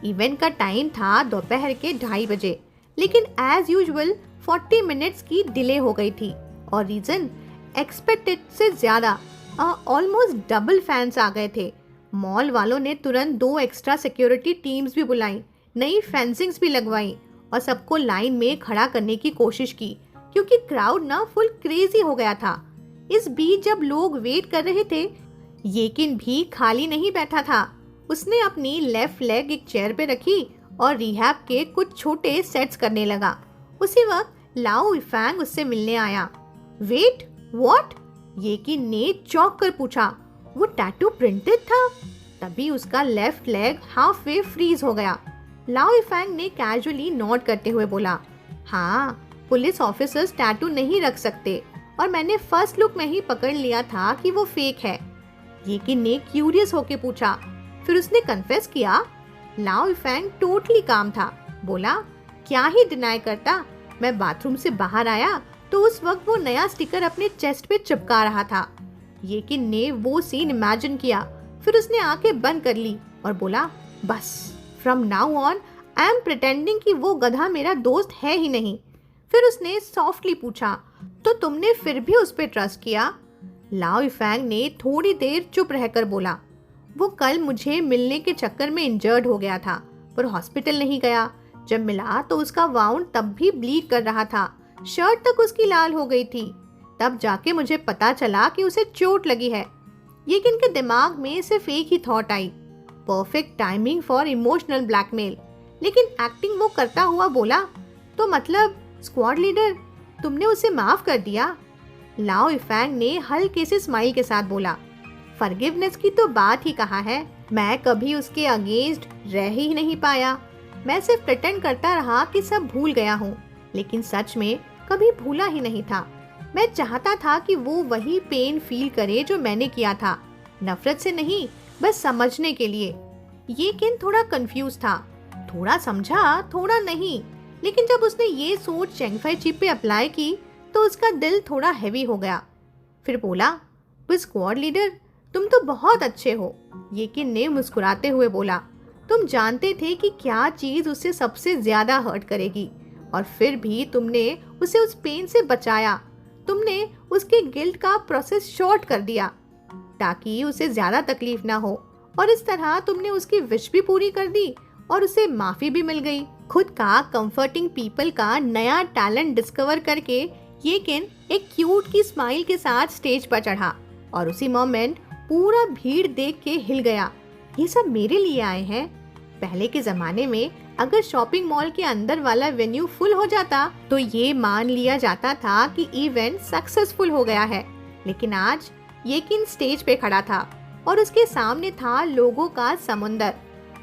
इवेंट का टाइम था दोपहर के 2:30 बजे, लेकिन एज यूजुअल 40 मिनट्स की डिले हो गई थी और रीजन एक्सपेक्टेड से ज्यादा, ऑलमोस्ट डबल फैंस आ गए थे। मॉल वालों ने तुरंत 2 एक्स्ट्रा सिक्योरिटी टीम्स भी बुलाई, नई फेंसिंग्स भी लगवाई और सबको लाइन में खड़ा करने की कोशिश की, क्योंकि क्राउड ना फुल क्रेजी हो गया था। इस बीच जब लोग वेट कर रहे थे, येकिन भी खाली नहीं बैठा था। उसने अपनी लेफ्ट लेग एक चेयर पे रखी और रिहैब के कुछ छोटे सेट्स करने लगा। उसी वक्त लाओ इफेंग उससे मिलने आया। Wait, what? येकिन ने चौंक कर पूछा, वो टैटू प्रिंटेड था? तभी उसका left leg half way freeze हो गया। लाओ इफेंग ने कैजुअली नोट करते हुए बोला, हाँ, पुलिस ऑफिसर्स टैटू नहीं रख सकते और मैंने फर्स्ट लुक में ही पकड़ लिया था कि वो फेक है। येकिन ने क्यूरियस होके पूछा, फिर उसने कन्फेस किया? लाओ इफेंग टोटली काम था, बोला, क्या ही डिनाई करता। मैं बाथरूम से बाहर आया तो उस वक्त वो नया स्टिकर अपने चेस्ट पे चिपका रहा था। येकिन ने वो सीन इमेजिन किया, फिर उसने आंखें बंद कर ली और बोला, बस from now on I am pretending कि वो गधा मेरा दोस्त है ही नहीं। फिर उसने सॉफ्टली पूछा, तो तुमने फिर भी उस पर ट्रस्ट किया? लाओ इफेंग ने थोड़ी देर चुप रहकर बोला, वो कल मुझे मिलने के चक्कर में इंजर्ड हो गया था, पर हॉस्पिटल नहीं गया। जब मिला तो उसका वाउंड तब भी ब्लीड कर रहा था, शर्ट तक उसकी लाल हो गई थी। तब जाके मुझे पता चला कि उसे चोट लगी है। लेकिन के दिमाग में सिर्फ एक ही thought I, perfect timing for emotional blackmail. लेकिन एक्टिंग वो करता हुआ बोला, तो मतलब स्क्वाड लीडर, तुमने उसे माफ कर दिया? लाओ इफेंग ने हल्के से स्माइल के साथ बोला, फॉरगिवनेस की तो बात ही कहा है, मैं कभी उसके अगेंस्ट रह ही नहीं पाया। मैं सिर्फ प्रिटेंड करता रहा कि सब भूल गया हूँ, लेकिन सच में कभी भूला ही नहीं था। मैं चाहता था कि वो वही पेन फील करे जो मैंने किया था, नफरत से नहीं, बस समझने के लिए। येकिन थोड़ा कंफ्यूज था, थोड़ा समझा थोड़ा नहीं। लेकिन जब उसने ये सोच चेंगफाई ची पे अप्लाई की तो उसका दिल थोड़ा हैवी हो गया। फिर बोला, वो स्क्वाड लीडर, तुम तो बहुत अच्छे हो। येकिन ने मुस्कुराते हुए बोला, तुम जानते थे कि क्या चीज उसे सबसे ज्यादा हर्ट करेगी, और फिर भी तुमने उसे उस पेन से बचाया। तुमने उसके गिल्ट का प्रोसेस शॉर्ट कर दिया ताकि उसे ज्यादा तकलीफ ना हो, और इस तरह तुमने उसकी विश भी पूरी कर दी और उसे माफी भी मिल गई। खुद का कंफर्टिंग पीपल का नया टैलेंट डिस्कवर करके येकिन एक क्यूट की स्माइल के साथ स्टेज पर चढ़ा, और उसी मोमेंट पूरा भीड़ देख के हिल गया। ये सब मेरे लिए आए हैं। पहले के जमाने में अगर शॉपिंग मॉल के अंदर वाला वेन्यू फुल हो जाता तो ये मान लिया जाता था कि इवेंट सक्सेसफुल हो गया है, लेकिन आज येकिन स्टेज पे खड़ा था और उसके सामने था लोगों का समुंदर।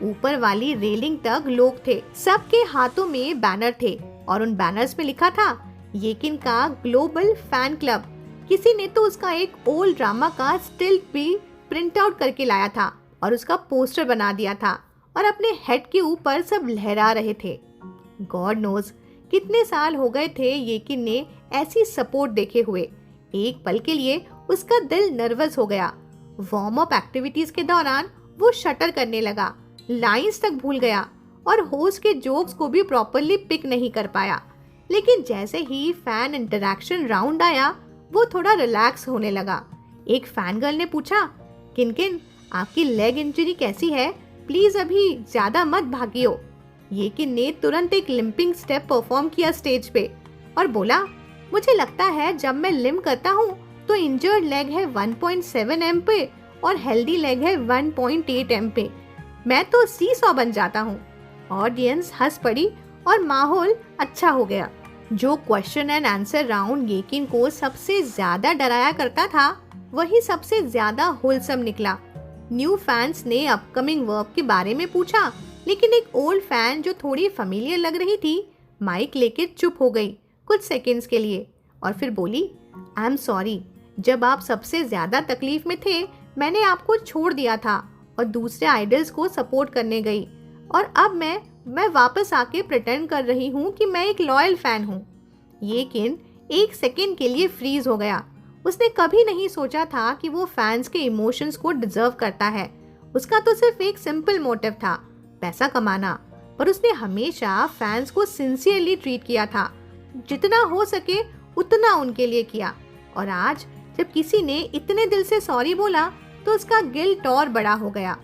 ऊपर वाली रेलिंग तक लोग थे, सबके हाथों में बैनर थे और उन बैनर्स में लिखा था येकिन का ग्लोबल फैन क्लब। किसी ने तो उसका एक ओल्ड ड्रामा का स्टिल भी प्रिंट आउट करके लाया था और उसका पोस्टर बना दिया था, और अपने हेड के ऊपर सब लहरा रहे थे। गॉड नोज कितने साल हो गए थे येकिन ने ऐसी सपोर्ट देखे हुए। एक पल के लिए उसका दिल नर्वस हो गया। वार्म अप एक्टिविटीज के दौरान वो शटर करने लगा, लाइंस तक भूल गया और होस्ट के जोक्स को भी प्रॉपरली पिक नहीं कर पाया। लेकिन जैसे ही फैन इंटरैक्शन राउंड आया वो थोड़ा रिलैक्स होने लगा। एक फैन गर्ल ने पूछा, किन आपकी लेग इंजरी कैसी है? प्लीज अभी ज्यादा मत भागियो। येकिन ने तुरंत एक लिम्पिंग स्टेप परफॉर्म किया स्टेज पे और बोला, मुझे लगता है जब मैं लिम्प करता हूँ तो इंजर्ड लेग है 1.7 एम पे और हेल्दी लेग है 1.8 एम पे। मैं तो सीसॉ बन जाता हूँ। ऑडियंस हंस पड़ी और माहौल अच्छा हो गया। जो क्वेश्चन एंड आंसर राउंड येकिन को सबसे ज्यादा डराया करता था वही सबसे ज्यादा होलसम निकला। न्यू फैंस ने अपकमिंग वर्क के बारे में पूछा, लेकिन एक ओल्ड फैन जो थोड़ी फेमिलियर लग रही थी माइक लेके चुप हो गई कुछ सेकंड्स के लिए और फिर बोली, आई एम सॉरी, जब आप सबसे ज्यादा तकलीफ में थे मैंने आपको छोड़ दिया था और दूसरे आइडल्स को सपोर्ट करने गई, और अब मैं वापस आके प्रिटेंड कर रही हूँ कि मैं एक लॉयल फैन हूँ। येकिन एक सेकंड के लिए फ्रीज हो गया। उसने कभी नहीं सोचा था कि वो फैंस के इमोशंस को डिजर्व करता है। उसका तो सिर्फ एक सिंपल मोटिव था, पैसा कमाना, पर उसने हमेशा फैंस को सिंसियरली ट्रीट किया था, जितना हो सके उतना उनके लिए किया। और आज जब किसी ने इतने दिल से सॉरी बोला तो उसका गिल्ट और बड़ा हो गया।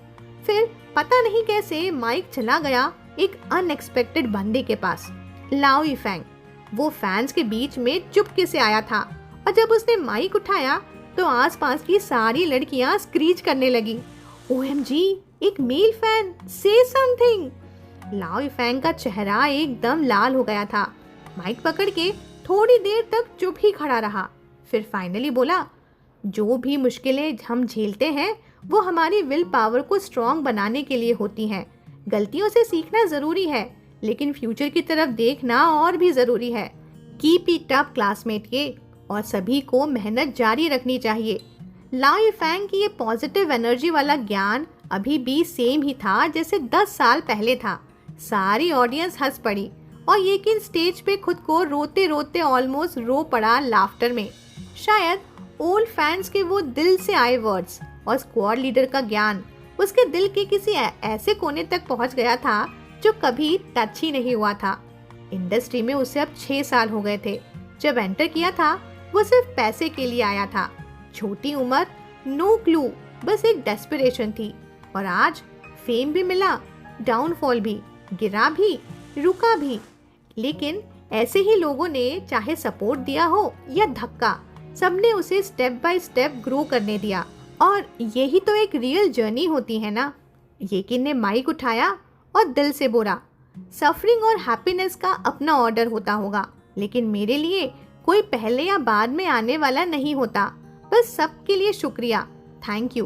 फिर पता नहीं कैसे माइक चला गया एक अनएक्सपेक्टेड बंदे के पास, लाओ यीफेंग। वो फैंस के बीच में चुपके से आया था और जब उसने माइक उठाया तो आसपास की सारी लड़कियां स्क्रीच करने लगी। ओएमजी, एक मेल फैन, से समथिंग। लाओ यीफेंग का चेहरा एकदम लाल हो गया था। माइक पकड़ के थोड़ी देर तक चुप ही खड़ा रहा, फिर फाइनली बोला, जो भी मुश्किलें हम झेलते हैं वो हमारी विल पावर को स्ट्रॉन्ग बनाने के लिए होती हैं। गलतियों से सीखना जरूरी है, लेकिन फ्यूचर की तरफ देखना और भी जरूरी है। कीप इट अप क्लासमेट ये, और सभी को मेहनत जारी रखनी चाहिए। लाओ यीफेंग की ये पॉजिटिव एनर्जी वाला ज्ञान अभी भी सेम ही था जैसे 10 साल पहले था। सारी ऑडियंस हंस पड़ी और येकिन स्टेज पे खुद को रोते रोते ऑलमोस्ट रो पड़ा लाफ्टर में। शायद ओल्ड फैंस के वो दिल से आए वर्ड्स और स्क्वाड लीडर का ज्ञान उसके दिल के किसी ऐसे कोने तक पहुंच गया था जो कभी टच ही नहीं हुआ था। इंडस्ट्री में उसे अब 6 साल हो गए थे। जब एंटर किया था वो सिर्फ पैसे के लिए आया था। छोटी उम्र, नो क्लू, बस एक डेस्परेशन थी। और आज फेम भी मिला, डाउनफॉल भी, गिरा भी, रुका भी, लेकिन ऐसे ही लोगों ने चाहे सपोर्ट दिया हो या धक्का, सबने उसे स्टेप बाय स्टेप ग्रो करने दिया। और यही तो एक रियल जर्नी होती है ना। येकिन ने माइक उठाया और दिल से बोला, सफरिंग और हैप्पीनेस का अपना ऑर्डर होता होगा, लेकिन मेरे लिए कोई पहले या बाद में आने वाला नहीं होता। बस सबके लिए शुक्रिया, थैंक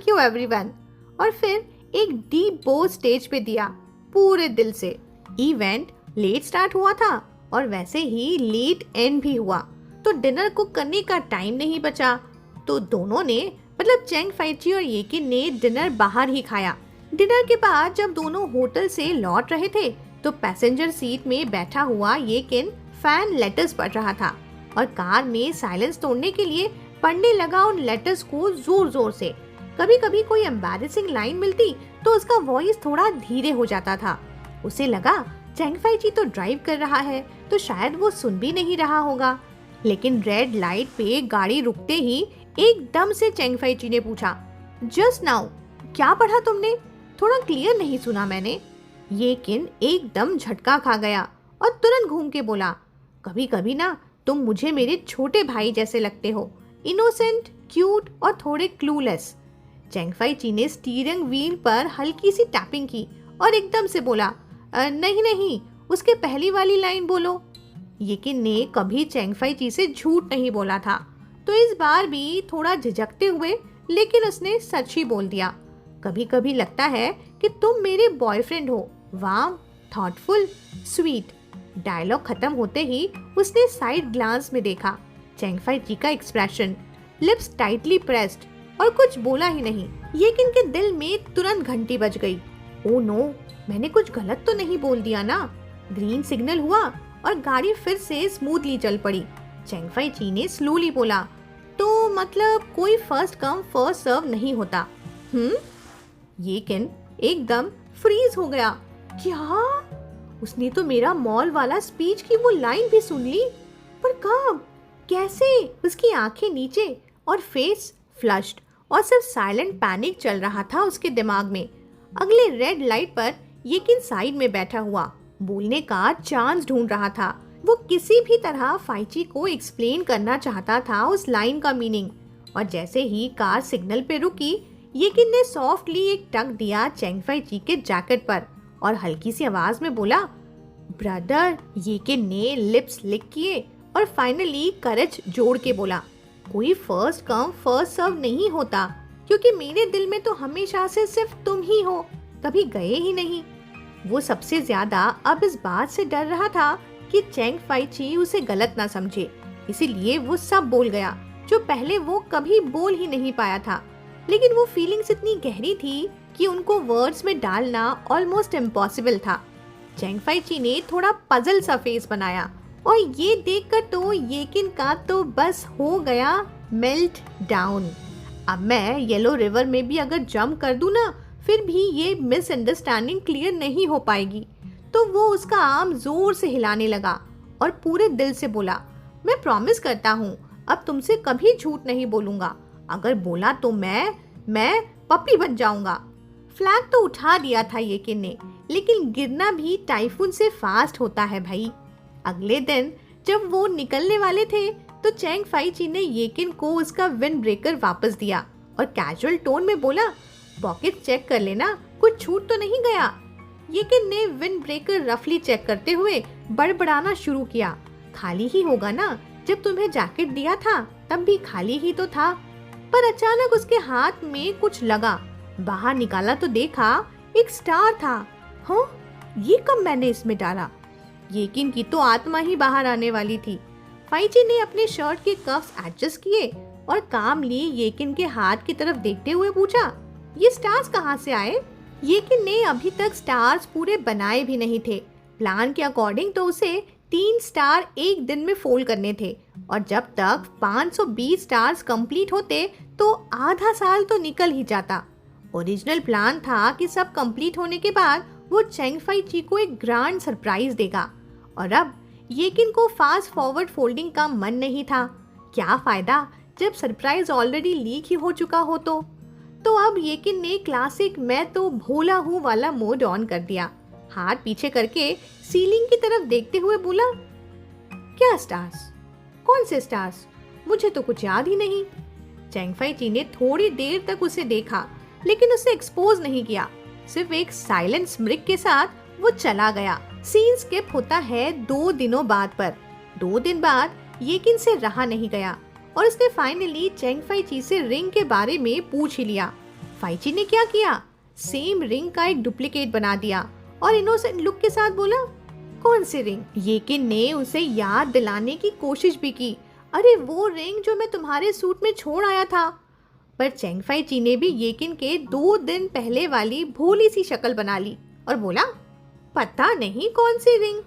यू एवरीवन। और फिर एक डीप बो स्टेज पे दिया पूरे दिल से। इवेंट लेट स्टार्ट हुआ था और वैसे ही लेट एंड भी हुआ, तो डिनर कुक करने का टाइम नहीं बचा। तो दोनों ने, मतलब चेंग फाइची और येकिन ने डिनर बाहर ही खाया। डिनर के बाद जब दोनों होटल से लौट रहे थे तो पैसेंजर सीट में बैठा हुआ येकिन फैन लेटर्स पढ़ रहा था और कार में साइलेंस तोड़ने के लिए पढ़ने लगा उन लेटर्स को जोर जोर से। कभी कभी कोई एम्बैरेसिंग लाइन मिलती तो उसका वॉइस थोड़ा धीरे हो जाता था। उसे लगा चैंग फाई ची तो ड्राइव कर रहा है तो शायद वो सुन भी नहीं रहा होगा। लेकिन रेड लाइट पे गाड़ी रुकते ही एकदम से चैंग फाई ची ने पूछा, जस्ट नाउ क्या पढ़ा तुमने? थोड़ा क्लियर नहीं सुना मैंने। ये किन एकदम झटका खा गया और तुरंत घूम के बोला, कभी कभी ना तुम मुझे मेरे छोटे भाई जैसे लगते हो, इनोसेंट, क्यूट और थोड़े क्लूलेस। चैंग फाई ची ने स्टीयरिंग व्हील पर हल्की सी टैपिंग की और एकदम से बोला, नहीं नहीं, उसके पहली वाली लाइन बोलो। येकिन ने कभी चैंग फाई ची से झूठ नहीं बोला था, तो इस बार भी थोड़ा झिझकते हुए लेकिन उसने सच ही बोल दिया, कभी कभी लगता है कि तुम मेरे बॉयफ्रेंड हो, वार्म, थॉटफुल, स्वीट। डायलॉग खत्म होते ही उसने साइड ग्लांस में देखा। चैंग फाई ची का एक्सप्रेशन, लिप्स टाइटली प्रेस्ड, और कुछ बोला ही नहीं। येकिन के दिल में तुरंत घंटी बज गई। ओ नो, मैंने कुछ गलत तो नहीं बोल दिया ना? ग्रीन सिग्नल हुआ और गाड़ी फिर से स्मूथली चल पड़ी। चैंग फाई ची ने स्लोली बोला, तो मतलब कोई फर्स्ट कम फर्स्ट सर्व नहीं होता? येकिन एकदम फ्रीज हो गया। क्या? उसने तो मेरा मॉल वाला स्पीच की वो लाइन भी सुन ली, पर कब, कैसे? उसकी आंखें नीचे और फेस फ्लश्ड और सिर्फ साइलेंट पैनिक चल रहा था उसके दिमाग में। अगले रेड लाइट पर येकिन साइड में बैठा हुआ बोलने का चांस ढूंढ रहा था। वो किसी भी तरह फाइची को एक्सप्लेन करना चाहता था उस लाइन का मीनिंग। और जैसे ही कार सिग्नल पे रुकी, येकिन ने सॉफ्टली एक टक दिया चैंग फाई ची के जैकेट पर और हल्की सी आवाज में बोला, ब्रदर। येकिन ने लिप्स लिक किए और फाइनली करेज जोड़ के बोला, कोई फर्स्ट कम फर्स्ट सर्व नहीं होता, क्योंकि मेरे दिल में तो हमेशा से सिर्फ तुम ही हो, कभी गए ही नहीं। वो सबसे ज्यादा अब इस बात से डर रहा था कि चैंग फाई ची उसे गलत ना समझे, इसीलिए वो सब बोल गया जो पहले वो कभी बोल ही नहीं पाया था। लेकिन वो फीलिंग्स इतनी गहरी थी कि उनको वर्ड्स में डालना ऑलमोस्ट इम्पॉसिबल था। चैंग फाई ची ने थोड़ा पजल सा फेस बनाया और ये देखकर तो येकिन का तो बस हो गया मेल्ट डाउन। अब मैं येलो रिवर में भी अगर जंप कर दूं ना, फिर भी ये मिसअंडरस्टैंडिंग क्लियर नहीं हो पाएगी। तो वो उसका आर्म जोर से हिलाने लगा और पूरे दिल से बोला, मैं प्रॉमिस करता हूँ अब तुमसे कभी झूठ नहीं बोलूंगा, अगर बोला तो मैं पप्पी बन जाऊंगा। फ्लैग तो उठा दिया था येकिन ने, लेकिन गिरना भी टाइफून से फास्ट होता है भाई। अगले दिन जब वो निकलने वाले थे तो चैंग फाई ची ने येकिन को उसका विंड ब्रेकर वापस दिया और कैजुअल टोन में बोला, पॉकेट चेक कर लेना, कुछ छूट तो नहीं गया। येकिन ने विंड ब्रेकर रफली चेक करते हुए बड़बड़ाना शुरू किया, खाली ही होगा ना, जब तुम्हें जैकेट दिया था तब भी खाली ही तो था। पर अचानक उसके हाथ में कुछ लगा, बाहर निकाला तो देखा एक स्टार था। हाँ, ये कब मैंने इसमें डाला? येकिन की तो आत्मा ही बाहर आने वाली थी। फाइची ने अपने शर्ट के कफ्स एडजस्ट किए और कामली येकिन के हाथ की तरफ देखते हुए पूछा, ये स्टार्स कहाँ से आए? येकिन ने अभी तक स्टार्स पूरे बनाए भी नहीं थे। प्लान के अकॉर्डिंग तो उसे 3 स्टार एक दिन में फोल्ड करने थे और जब तक 520 स्टार्स कंप्लीट होते तो आधा साल तो निकल ही जाता। ओरिजिनल प्लान था कि सब कंप्लीट होने के बाद वो चैंग फाई ची को एक ग्रैंड सरप्राइज देगा, और अब येकिन को फास्ट फॉरवर्ड फोल्डिंग का मन नहीं था। क्या फायदा जब सरप्राइज ऑलरेडी लीक ही हो चुका हो। तो अब येकिन ने क्लासिक मैं तो भोला हूँ वाला मोड ऑन कर दिया। हाथ पीछे करके सीलिंग की तरफ देखते हुए बोला, क्या स्टार्स? कौन से स्टार्स? मुझे तो कुछ याद ही नहीं। चैंग फाई ची ने थोड़ी देर तक उसे देखा, लेकिन उसे एक्सपोज नहीं किया। सिर्फ एक साइलेंट स्मिर्क के साथ वो चला गया। सीन स्किप होता है 2 दिनों बाद, पर 2 दिन बाद येकिन से रहा नहीं गया और उसने फाइनली चैंग फाई ची से रिंग के बारे में पूछ ही लिया। फाई ची ने क्या किया, सेम रिंग का एक डुप्लीकेट बना दिया और इनोसेंट लुक के साथ बोला, कौन सी रिंग? येकिन ने उसे याद दिलाने की कोशिश भी की, अरे वो रिंग जो मैं तुम्हारे सूट में छोड़ आया था। पर चैंग फाई ची ने भी येकिन के 2 दिन पहले वाली भोली सी शक्ल बना ली और बोला, पता नहीं कौन सी रिंग।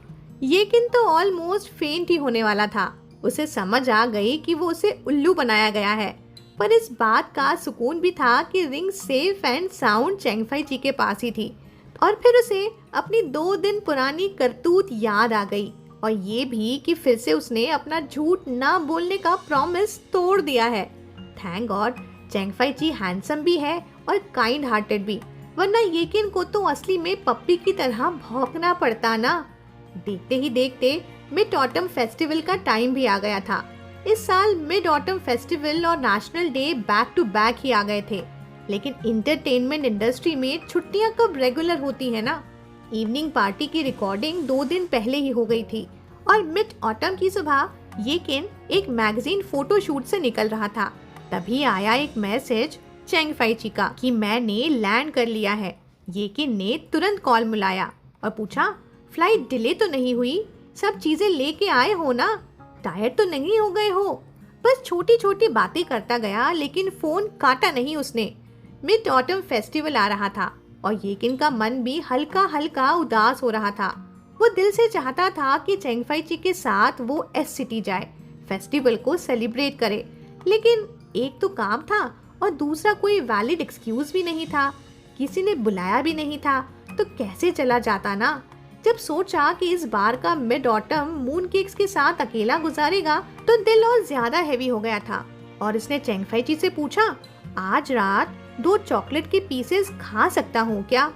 येकिन तो ऑलमोस्ट फेंट ही होने वाला था। उसे समझ आ गई कि वो उसे उल्लू बनाया गया है। पर इस बात का सुकून भी था कि रिंग सेफ एंड साउंड चेंगफाई जी के पास ही थी। और फिर उसे अपनी 2 दिन पुरानी करतूत याद आ गई, और ये भी कि फिर से उसने अपना झूठ ना बोलने का प्रॉमिस तोड़ दिया है। थैंक गॉड चेंगफाई जी हैंडसम भी है और काइंड हार्टेड भी, वरना येकिन को तो असली में पप्पी की तरह भौंकना पड़ता ना। देखते ही देखते मिड ऑटम फेस्टिवल का टाइम भी आ गया था। इस साल मिड ऑटम फेस्टिवल और national day back to back ही आ गए थे, लेकिन इंटरटेनमेंट इंडस्ट्री में छुट्टियां कब रेगुलर होती है ना। इवनिंग पार्टी की रिकॉर्डिंग 2 दिन पहले ही हो गई थी, और मिड ऑटम की सुबह येकिन एक मैगजीन फोटो शूट से निकल रहा था। तभी आया एक मैसेज चेंगफाई जी का कि मैंने लैंड कर लिया है। येकिन ने तुरंत कॉल मिलाया और पूछा, फ्लाइट डिले तो नहीं हुई? सब चीजें लेके आए हो ना? टायर्ड तो नहीं हो गए हो? बस छोटी छोटी बातें करता गया, लेकिन फोन काटा नहीं उसने। मिड ऑटम फेस्टिवल आ रहा था और येकिन का मन भी हल्का हल्का उदास हो रहा था। वो दिल से चाहता था कि चेंगफाई जी के साथ वो एस सिटी जाए, फेस्टिवल को सेलिब्रेट करे, लेकिन एक तो काम था और दूसरा कोई वैलिड एक्सक्यूज भी नहीं था। किसी ने बुलाया भी नहीं था, तो कैसे चला जाता ना। जब सोचा कि इस बार का मिड ऑटम मून केक्स के साथ अकेला गुजारेगा, तो दिल और ज्यादा हैवी हो गया था, और इसने चेंगफाई जी से पूछा, आज रात 2 चॉकलेट के पीसेस खा सकता हूँ क्या?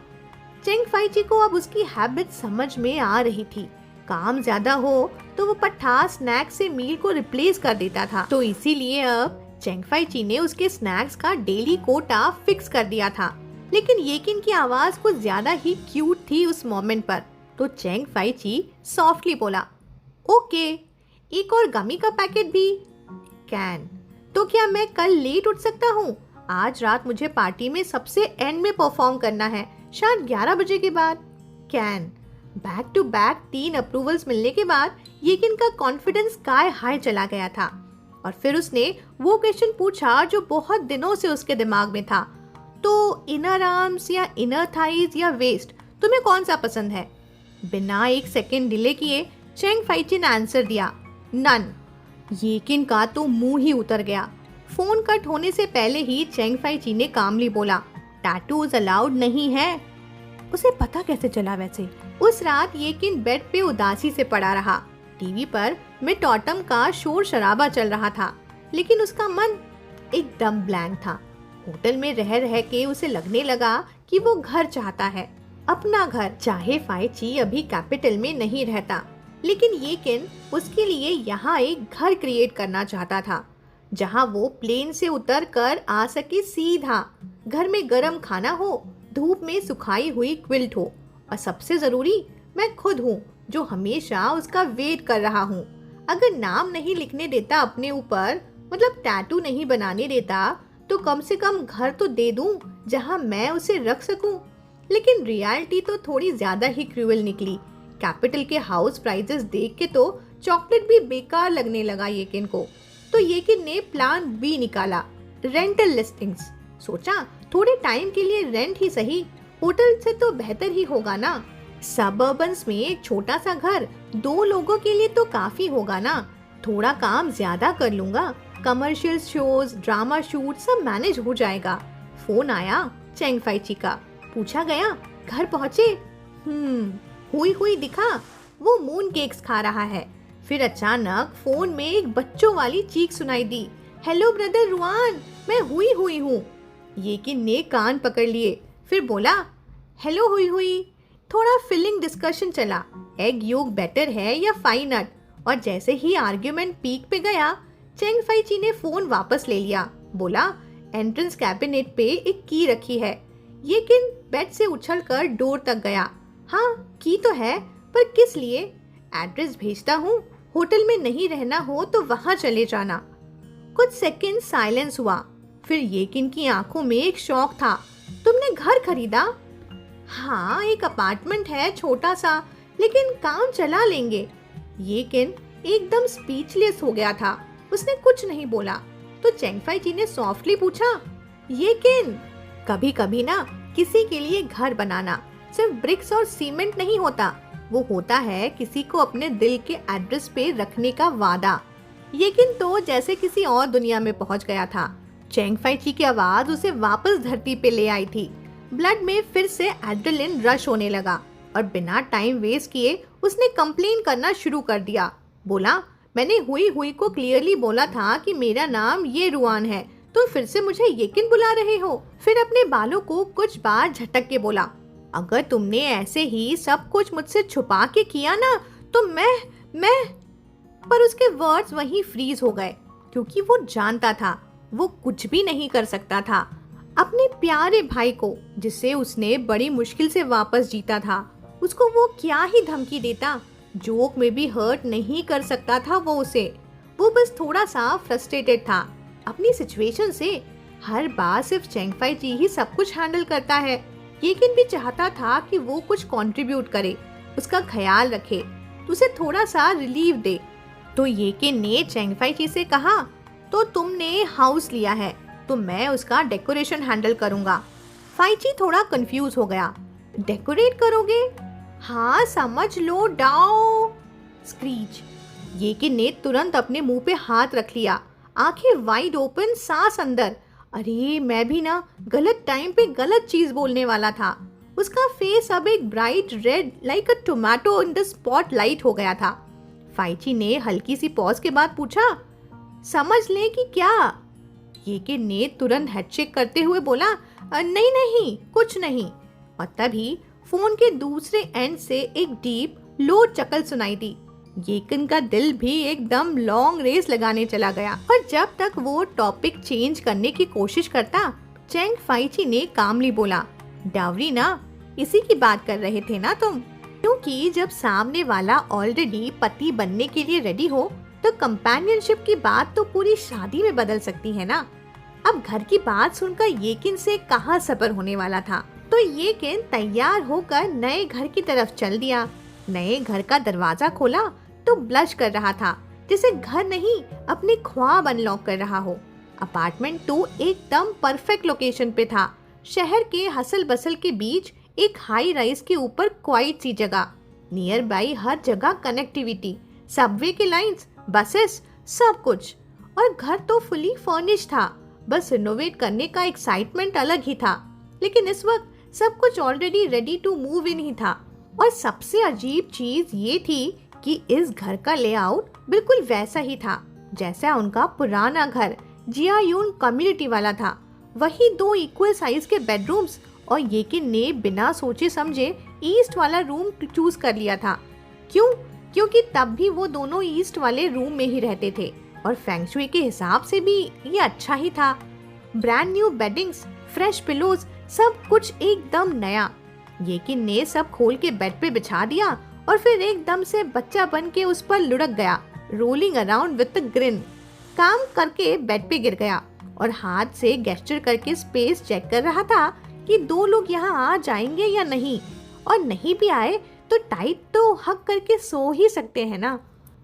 चेंगफाई जी को अब उसकी हैबिट समझ में आ रही थी। काम ज्यादा हो तो वो पट्टा स्नैक से मील को रिप्लेस कर देता था, तो इसीलिए अब चेंगफाई जी ने उसके स्नैक्स का डेली कोटा फिक्स कर दिया था। लेकिन येकिन की आवाज कुछ ज्यादा ही क्यूट थी उस मोमेंट पर, तो चेंगफाई जी सॉफ्टली बोला, ओके, एक और गमी का पैकेट भी। कैन, तो क्या मैं कल लेट उठ सकता हूँ? आज रात मुझे पार्टी में सबसे एंड में परफॉर्म करना है, शायद 11 बजे के बाद। Can, back to back 3 approvals मिलने के बाद येकिन का कॉन्फिडेंस स्काई हाई चला गया था, और फिर उसने वो क्वेश्चन पूछा जो बहुत दिनों से उसके दिमाग में था, तो इनर आर्म्स या इनर थाइज या वेस्ट, तुम्हें कौन सा पसंद है? बिना एक सेकेंड डिले किए चेंगफाई जी ने आंसर दिया, नन। येकिन का तो मुंह ही उतर गया। फोन कट होने से पहले ही चेंगफाई जी ने कामली बोला, टैटूज अलाउड नहीं है। उसे पता कैसे चला वैसे? उस रात येकिन बेड पे उदासी से पड़ा रहा। टीवी पर मिड ऑटम का शोर शराबा चल रहा था, लेकिन उसका मन एकदम ब्लैंक था। होटल में रह रह के उसे लगने लगा कि वो घर चाहता है, अपना घर। चाहे फाई ची अभी कैपिटल में नहीं रहता, लेकिन येकिन उसके लिए यहाँ एक घर क्रिएट करना चाहता था, जहाँ वो प्लेन से उतर कर आ सके सीधा। घर में गर्म खाना हो, धूप में सुखाई हुई क्विल्ट हो, और सबसे जरूरी मैं खुद हूँ जो हमेशा उसका वेट कर रहा हूँ। अगर नाम नहीं लिखने देता अपने ऊपर, मतलब टैटू नहीं बनाने देता, तो कम से कम घर तो दे दूं जहाँ मैं उसे रख सकूं। लेकिन रियलिटी तो थोड़ी ज्यादा ही क्रूअल निकली। कैपिटल के हाउस प्राइसेस देख के तो चॉकलेट भी बेकार लगने लगा येकिन को। तो येकिन ने प्लान बी निकाला, रेंटल लिस्टिंग्स। सोचा थोड़े टाइम के लिए रेंट ही सही, होटल से तो बेहतर ही होगा ना। सबर्बन्स में एक छोटा सा घर 2 लोगों के लिए तो काफी होगा ना। थोड़ा काम ज्यादा कर लूंगा, कमर्शियल शोज, ड्रामा शूट सब मैनेज हो जाएगा। फोन आया चेंगफाई ची का। पूछा गया, घर पहुंचे? हुई दिखा, वो मून केक्स खा रहा है। फिर अचानक फोन में एक बच्चों वाली चीख सुनाई दी, हेलो ब्रदर रुआन, मैं हुई हूँ। येकिन ने कान पकड़ लिए, फिर बोला, हेलो हुई। थोड़ा फिलिंग डिस्कशन चला, एग योक बेटर है या फाइन नट, और जैसे ही आर्ग्यूमेंट पीक पे गया, चेंगफाई ची ने फोन वापस ले लिया। बोला, एंट्रेंस कैबिनेट पे एक की रखी है। येकिन बेड से उछलकर डोर तक गया। हाँ, की तो है, पर किस लिए? एड्रेस भेजता हूँ, होटल में नहीं रहना हो तो वहाँ चले जाना। कुछ सेकंड साइलेंस हुआ, फिर येकिन की आंखों में एक शौक था। तुमने घर खरीदा? हाँ, एक अपार्टमेंट है छोटा सा, लेकिन काम चला लेंगे। येकिन एकदम स्पीचलेस हो गया था, उसने कुछ नहीं बोला। तो चेंगफाई जी ने सॉफ्टली पूछा, येकिन, कभी कभी ना किसी के लिए घर बनाना सिर्फ ब्रिक्स और सीमेंट नहीं होता, वो होता है किसी को अपने दिल के एड्रेस पे रखने का वादा। येकिन तो जैसे किसी और दुनिया में पहुंच गया था। चेंग फाई ची की आवाज उसे वापस धरती पे ले आई थी। ब्लड में फिर से एड्रेनलिन रश होने लगा और बिना टाइम वेस्ट किए उसने कंप्लेन करना शुरू कर दिया। बोला, मैंने हुई हुई को क्लियरली बोला था कि मेरा नाम ये रुआन है, तुम फिर से मुझे येकिन बुला रहे हो। फिर अपने बालों को कुछ बार झटक के बोला, अगर तुमने ऐसे ही सब कुछ मुझसे छुपा के किया ना तो मैं पर उसके वर्ड्स वहीं फ्रीज हो गए, क्योंकि वो जानता था वो कुछ भी नहीं कर सकता था। अपने प्यारे भाई को जिसे उसने बड़ी मुश्किल से वापस जीता था, उसको वो क्या ही धमकी देता। जोक में भी हर्ट नहीं कर सकता था वो उसे। वो बस थोड़ा सा फ्रस्ट्रेटेड था अपनी सिचुएशन से। हर बार सिर्फ चेंग फाई ची ही सब कुछ हैंडल करता है। येकिन भी चाहता था कि वो कुछ कंट्रीब्यूट करे, उसका ख्याल रखे, उसे थोड़ा सा रिलीफ दे। तो येकिन ने चेंग फाई ची से कहा, तो तुमने हाउस लिया है तो मैं उसका डेकोरेशन हैंडल करूंगा। फाई ची थोड़ा कंफ्यूज हो गया। डेकोरेट करोगे? हाँ समझ लो, डाओ। स्क्रीच। येकिन ने तुरंत अपने मुंह पे हाथ रख लिया, आंखें वाइड ओपन, सांस अंदर। अरे मैं भी ना गलत टाइम पे गलत चीज बोलने वाला था। उसका फेस अब एक bright red like a tomato in the spotlight हो गया था। फाई ची ने हल्की सी पॉज के बाद पूछा, समझ ले कि क्या? येकिन ने तुरंत हेडशेक करते हुए बोला, नहीं नहीं कुछ नहीं। और तभी फोन के दूसरे एंड से एक डीप लो चकल सुनाई दी। येकिन का दिल भी एकदम लॉन्ग रेस लगाने चला गया। और जब तक वो टॉपिक चेंज करने की कोशिश करता, चेंग फाई ची ने कामली बोला, डावरी ना, इसी की बात कर रहे थे ना तुम? क्योंकि जब सामने वाला ऑलरेडी पति बनने के लिए रेडी हो तो कंपेनियनशिप की बात तो पूरी शादी में बदल सकती है ना। अब घर की बात सुनकर येकिन से कहाँ सब्र होने वाला था, तो येकिन तैयार होकर नए घर की तरफ चल दिया। नए घर का दरवाजा खोला तो ब्लश कर रहा था, जैसे घर नहीं अपने ख्वाब अनलॉक कर रहा हो। अपार्टमेंट 2 एकदम परफेक्ट लोकेशन पे था, शहर के हसल बसल के बीच एक हाई राइज के ऊपर क्वाइट सी जगह। नियर बाई हर जगह कनेक्टिविटी, सबवे के लाइंस, बसेस, सब कुछ। और घर तो फुली फर्निश था, बस रिनोवेट करने का एक्साइटमेंट अलग ही था। लेकिन इस वक्त सब कुछ already ready to move in ही था। और सबसे अजीब चीज ये थी कि इस घर का लेआउट बिल्कुल वैसा ही था जैसा उनका पुराना घर जियायून कम्युनिटी वाला था। वही 2 इक्वल साइज के बेडरूम्स, और येकिन ने बिना सोचे समझे ईस्ट वाला रूम चूज कर लिया था। क्यों? क्योंकि तब भी वो दोनों ईस्ट वाले रूम में ही रहते थे और फेंग शुई के हिसाब से भी ये अच्छा ही था। Brand new weddings, fresh pillows, सब कुछ एकदम नया। येकिन ने सब खोल के बेड पे बिछा दिया और फिर एकदम से बच्चा बन के उस पर लुढ़क गया, rolling around with a green. काम करके बेड पे गिर गया और हाथ से गेस्चर करके स्पेस चेक कर रहा था कि 2 लोग यहाँ आ जाएंगे या नहीं, और नहीं भी आए तो टाइट तो हक करके सो ही सकते हैं ना।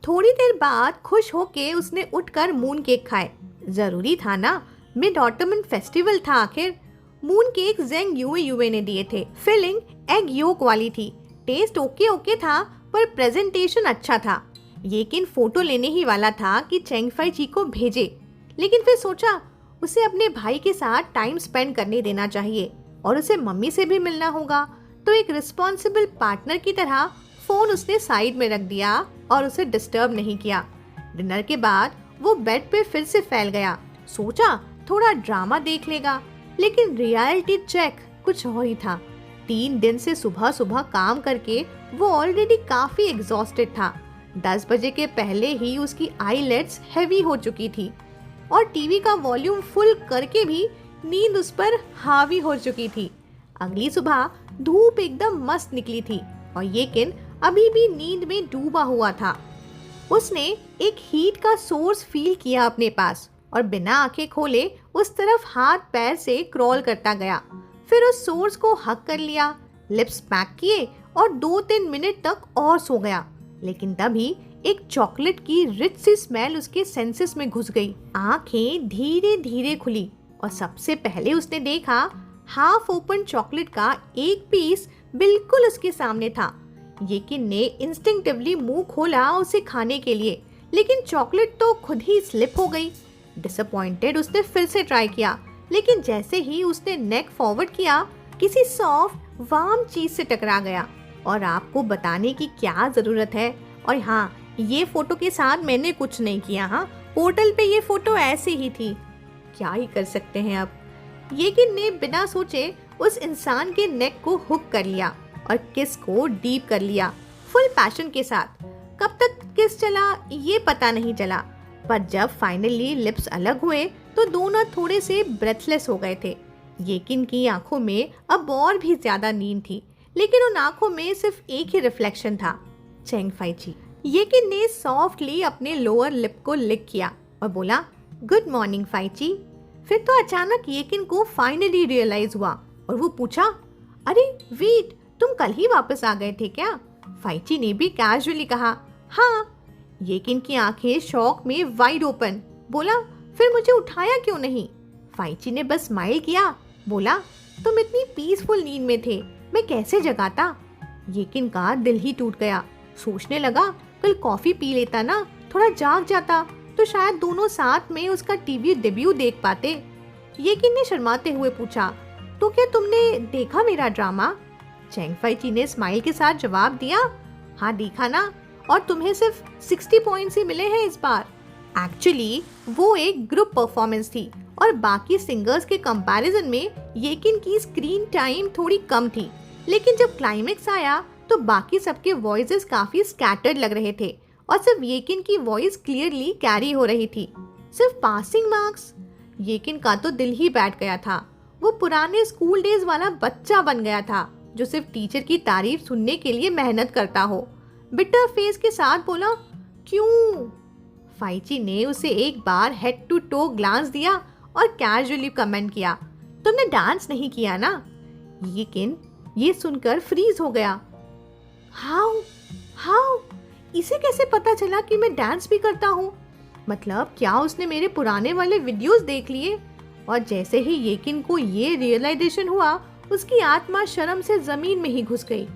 थोड़ी देर बाद खुश होके उसने उठकर मून केक खाए। जरूरी था ना, मिड ऑटमन फेस्टिवल था आखिर। मून केक जेंग युए युए ने दिए थे, फिलिंग एग योक वाली थी। टेस्ट ओके ओके था पर प्रेजेंटेशन अच्छा था। येकिन फोटो लेने ही वाला था कि चेंग फाई ची को भेजे, लेकिन फिर सोचा उसे अपने भाई के साथ टाइम स्पेंड करने देना चाहिए और उसे मम्मी से भी मिलना होगा। तो एक रिस्पॉन्सिबल पार्टनर की तरह फोन उसने साइड में रख दिया और उसे डिस्टर्ब नहीं किया। डिनर के बाद वो बेड पे फिर से फैल गया। सोचा थोड़ा ड्रामा देख लेगा, लेकिन रियलिटी चेक कुछ और ही था। 3 दिन से सुबह सुबह काम करके वो ऑलरेडी काफी एग्जॉस्टेड था। 10 बजे के पहले ही उसकी आईलेट्स हैवी हो चुकी थी और टीवी का वॉल्यूम फुल करके भी नींद उस पर हावी हो चुकी थी। अगली सुबह धूप एकदम मस्त निकली थी और येकिन अभी भी नींद में डूबा हुआ था। उसने एक हीट का सोर्स फील किया अपने पास और बिना आंखें खोले उस तरफ हाथ पैर से क्रॉल करता गया। फिर उस सोर्स को हक कर लिया, लिप्स पैक किए और 2-3 मिनट तक और सो गया। लेकिन तभी एक चॉकलेट की रिच सी स्मेल उसके सेंसेस में घुस गई। आंखें धीरे धीरे खुली और सबसे पहले उसने देखा हाफ ओपन चॉकलेट का एक पीस बिल्कुल उसके सामने था। येकिन ने इंस्टिंक्टिवली मुंह खोला उसे खाने के लिए, लेकिन चॉकलेट तो खुद ही स्लिप हो गई। डिसअपॉइंटेड उसने फिर से ट्राई किया, लेकिन जैसे ही उसने नेक फॉरवर्ड किया, किसी सॉफ्ट वार्म चीज से टकरा गया। और आपको बताने की क्या जरूरत है। और हाँ, ये फोटो के साथ मैंने कुछ नहीं किया। हाँ, पोर्टल पे ये फोटो ऐसे ही थी। क्या ही कर सकते हैं अब। येकिन ने बिना सोचे उस इंसान के नेक को हुक कर लिया और किस को डीप कर लिया, फुल पैशन के साथ। कब तक किस चला ये पता नहीं चला, पर जब फाइनली लिप्स अलग हुए तो दोनों थोड़े से ब्रेथलेस हो गए थे। येकिन की आंखों में अब और भी ज्यादा नींद थी, लेकिन उन आंखों में सिर्फ एक ही रिफ्लेक्शन था, चेंग फाइची। येकिन ने सॉफ्टली अपने लोअर लिप को लिक किया और बोला, गुड मॉर्निंग फाइची। फिर तो अचानक येकिन को फाइनली रियलाइज हुआ और वो पूछा, अरे वेट, तुम कल ही वापस आ गए थे क्या? फाइची ने भी कैजुअली कहा, हाँ। येकिन की आंखें शॉक में वाइड ओपन। बोला, फिर मुझे उठाया क्यों नहीं? फाइची ने बस स्माइल किया, बोला, तुम इतनी पीसफुल नींद में थे, मैं कैसे जगाता? येकिन का दिल ही टूट गया। सोचने लगा, कल कॉफी पी लेता ना, थोड़ा जाग जाता तो शायद दोनों साथ में उसका टीवी डेब्यू देख पाते। येकिन ने शर्माते हुए पूछा, तो क्या तुमने देखा मेरा ड्रामा? चेंग फाइची ने स्माइल के साथ जवाब दिया, हाँ देखा ना, और तुम्हें सिर्फ 60 पॉइंट्स ही मिले हैं इस बार। एक्चुअली वो एक ग्रुप परफॉर्मेंस थी और बाकी सिंगर्स के कंपैरिजन में येकिन की स्क्रीन टाइम थोड़ी कम थी, लेकिन जब क्लाइमेक्स आया तो बाकी सबके वॉइसेस काफी स्कैटर्ड लग रहे थे और सिर्फ येकिन की वॉइस क्लियरली कैरी हो रही थी। सिर्फ पासिंग मार्क्स। येकिन का तो दिल ही बैठ गया था। वो पुराने स्कूल डेज वाला बच्चा बन गया था जो सिर्फ टीचर की तारीफ सुनने के लिए मेहनत करता हो। बिटर फेस के साथ बोला, क्यों? फाइची ने उसे एक बार हेड टू टो ग्लांस दिया और कैजुअली कमेंट किया, तुमने डांस नहीं किया ना? येकिन ये सुनकर फ्रीज हो गया। हाउ इसे कैसे पता चला कि मैं डांस भी करता हूँ? मतलब क्या उसने मेरे पुराने वाले वीडियोस देख लिए? और जैसे ही येकिन को ये रियलाइजेशन हुआ, उसकी आत्मा शर्म से जमीन में ही घुस गई।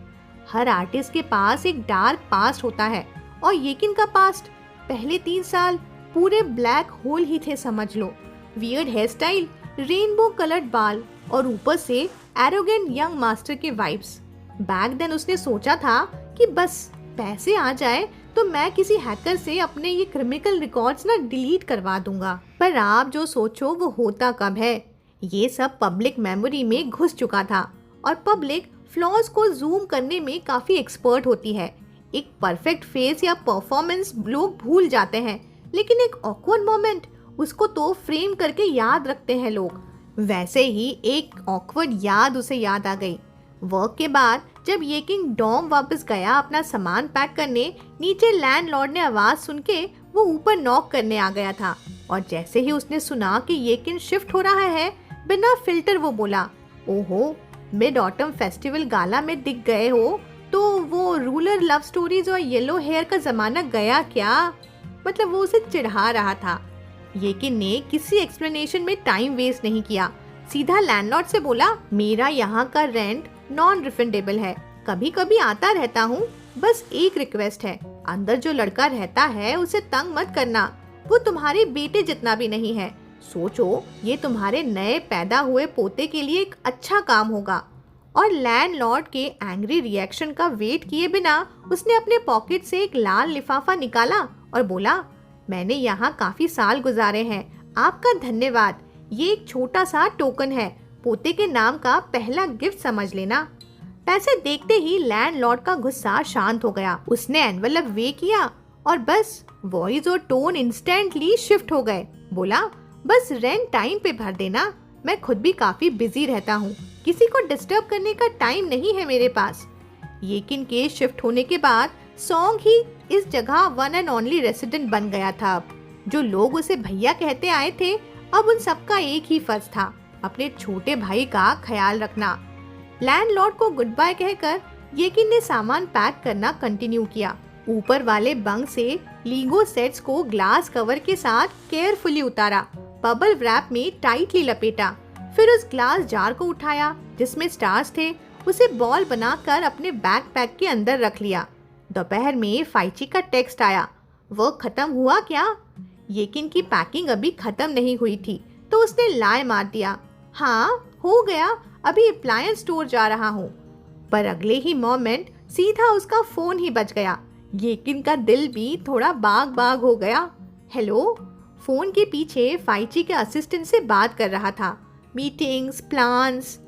हर आर्टिस्ट के पास एक डार्क पास्ट होता है और येकिन का पास्ट पहले 3 साल पूरे ब्लैक होल ही थे, समझ लो। Weird hair style, rainbow coloured बाल और ऊपर से एरोगेंट यंग मास्टर के वाइब्स। बैक देन उसने सोचा था कि बस पैसे आ जाए तो मैं किसी हैकर से अपने ये क्रिमिनल रिकॉर्ड्स ना डिलीट करवा दूंगा। पर आप जो सोचो वो होता कब है। ये सब पब्लिक मेमोरी में घुस चुका था और पब्लिक फ्लॉज को जूम करने में काफी एक्सपर्ट होती है। एक परफेक्ट फेस या परफॉर्मेंस लोग भूल जाते हैं, लेकिन एक ऑकवर्ड मोमेंट उसको तो फ्रेम करके याद रखते हैं लोग। वैसे ही एक ऑकवर्ड याद उसे याद आ गई। वर्क के बाद जब येकिन डॉम वापस गया अपना सामान पैक करने, नीचे लैंडलॉर्ड ने आवाज सुन के वो ऊपर नॉक करने आ गया था। और जैसे ही उसने सुना कि येकिन शिफ्ट हो रहा है, बिना फिल्टर वो बोला, ओहो, मिड ऑटम फेस्टिवल गाला में दिख गए हो तो वो रूलर लव स्टोरीज और येलो हेयर का जमाना गया क्या? मतलब वो उसे चिढ़ा रहा था। येकिन ने किसी एक्सप्लेनेशन में टाइम वेस्ट नहीं किया, सीधा लैंडलॉर्ड से बोला, मेरा यहाँ का रेंट नॉन रिफंडेबल है, कभी कभी आता रहता हूँ, बस एक रिक्वेस्ट है, अंदर जो लड़का रहता है उसे तंग मत करना, वो तुम्हारे बेटे जितना भी नहीं है। सोचो, ये तुम्हारे नए पैदा हुए पोते के लिए एक अच्छा काम होगा। और लैंडलॉर्ड के एंग्री रिएक्शन का वेट किए बिना उसने अपने पॉकेट से एक लाल लिफाफा निकाला और बोला, मैंने यहाँ काफी साल गुजारे हैं, आपका धन्यवाद, ये एक छोटा सा टोकन है, पोते के नाम का पहला गिफ्ट समझ लेना। पैसे देखते ही लैंडलॉर्ड का गुस्सा शांत हो गया। उसने एनवेलप वे किया और बस वॉइस और टोन इंस्टेंटली शिफ्ट हो गए। बोला, बस रेंट टाइम पे भर देना, मैं खुद भी काफी बिजी रहता हूँ, किसी को डिस्टर्ब करने का टाइम नहीं है मेरे पास। येकिन के शिफ्ट होने के बाद सॉन्ग ही इस जगह वन एंड ओनली रेसिडेंट बन गया था। अब जो लोग उसे भैया कहते आए थे, अब उन सबका एक ही फर्ज था, अपने छोटे भाई का ख्याल रखना। लैंडलॉर्ड को गुड बाय कहकर येकिन ने सामान पैक करना कंटिन्यू किया। ऊपर वाले बंक से लीगो सेट्स को ग्लास कवर के साथ केयरफुली उतारा, बबल रैप में टाइटली लपेटा, फिर उस ग्लास जार को उठाया जिसमें स्टार्स थे, उसे बॉल बनाकर अपने बैकपैक के अंदर रख लिया। दोपहर में फाइची का टेक्स्ट आया, वर्क खत्म हुआ क्या? येकिन की पैकिंग अभी खत्म नहीं हुई थी तो उसने लाए मार दिया, हाँ हो गया, अभी अप्लायंस स्टोर जा रहा हूँ। पर अगले ही मोमेंट सीधा उसका फोन ही बज गया। येकिन का दिल भी थोड़ा बाग बाग हो गया। हेलो, फोन के पीछे फाइची के असिस्टेंट से बात कर रहा था, मीटिंग्स, प्लान्स।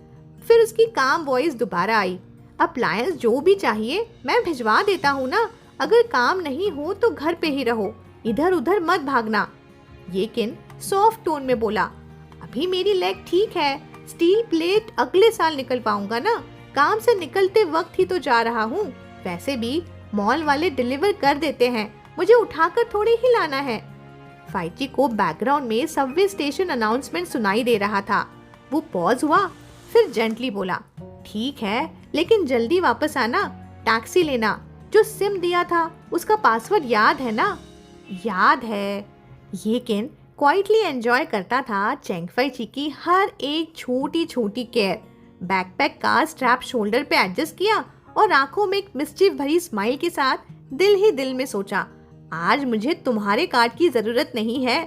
फिर उसकी काम वॉइस दोबारा आई, अप्लायंस जो भी चाहिए मैं भिजवा देता हूँ ना, अगर काम नहीं हो तो घर पे ही रहो, इधर उधर मत भागना। येकिन सॉफ्ट टोन में बोला, अभी मेरी लेग ठीक है, स्टील प्लेट अगले साल निकल पाऊंगा ना, काम से निकलते वक्त ही तो जा रहा हूँ। वैसे भी मॉल वाले डिलीवर कर देते हैं, मुझे उठाकर थोड़े ही लाना है। फाइची को बैकग्राउंड में सबवे स्टेशन अनाउंसमेंट सुनाई दे रहा था। वो पॉज हुआ, फिर जेंटली बोला, ठीक है लेकिन जल्दी वापस आना, टैक्सी लेना, जो सिम दिया था उसका पासवर्ड याद है ना? याद है। येकिन क्वाइटली एंजॉय करता था चेंग फाइची की हर एक छोटी छोटी केयर। बैकपैक का स्ट्रैप शोल्डर पे एडजस्ट किया और आंखों में एक मिस्चीफ भरी स्माइल के साथ दिल ही दिल में सोचा, आज मुझे तुम्हारे कार्ड की जरूरत नहीं है।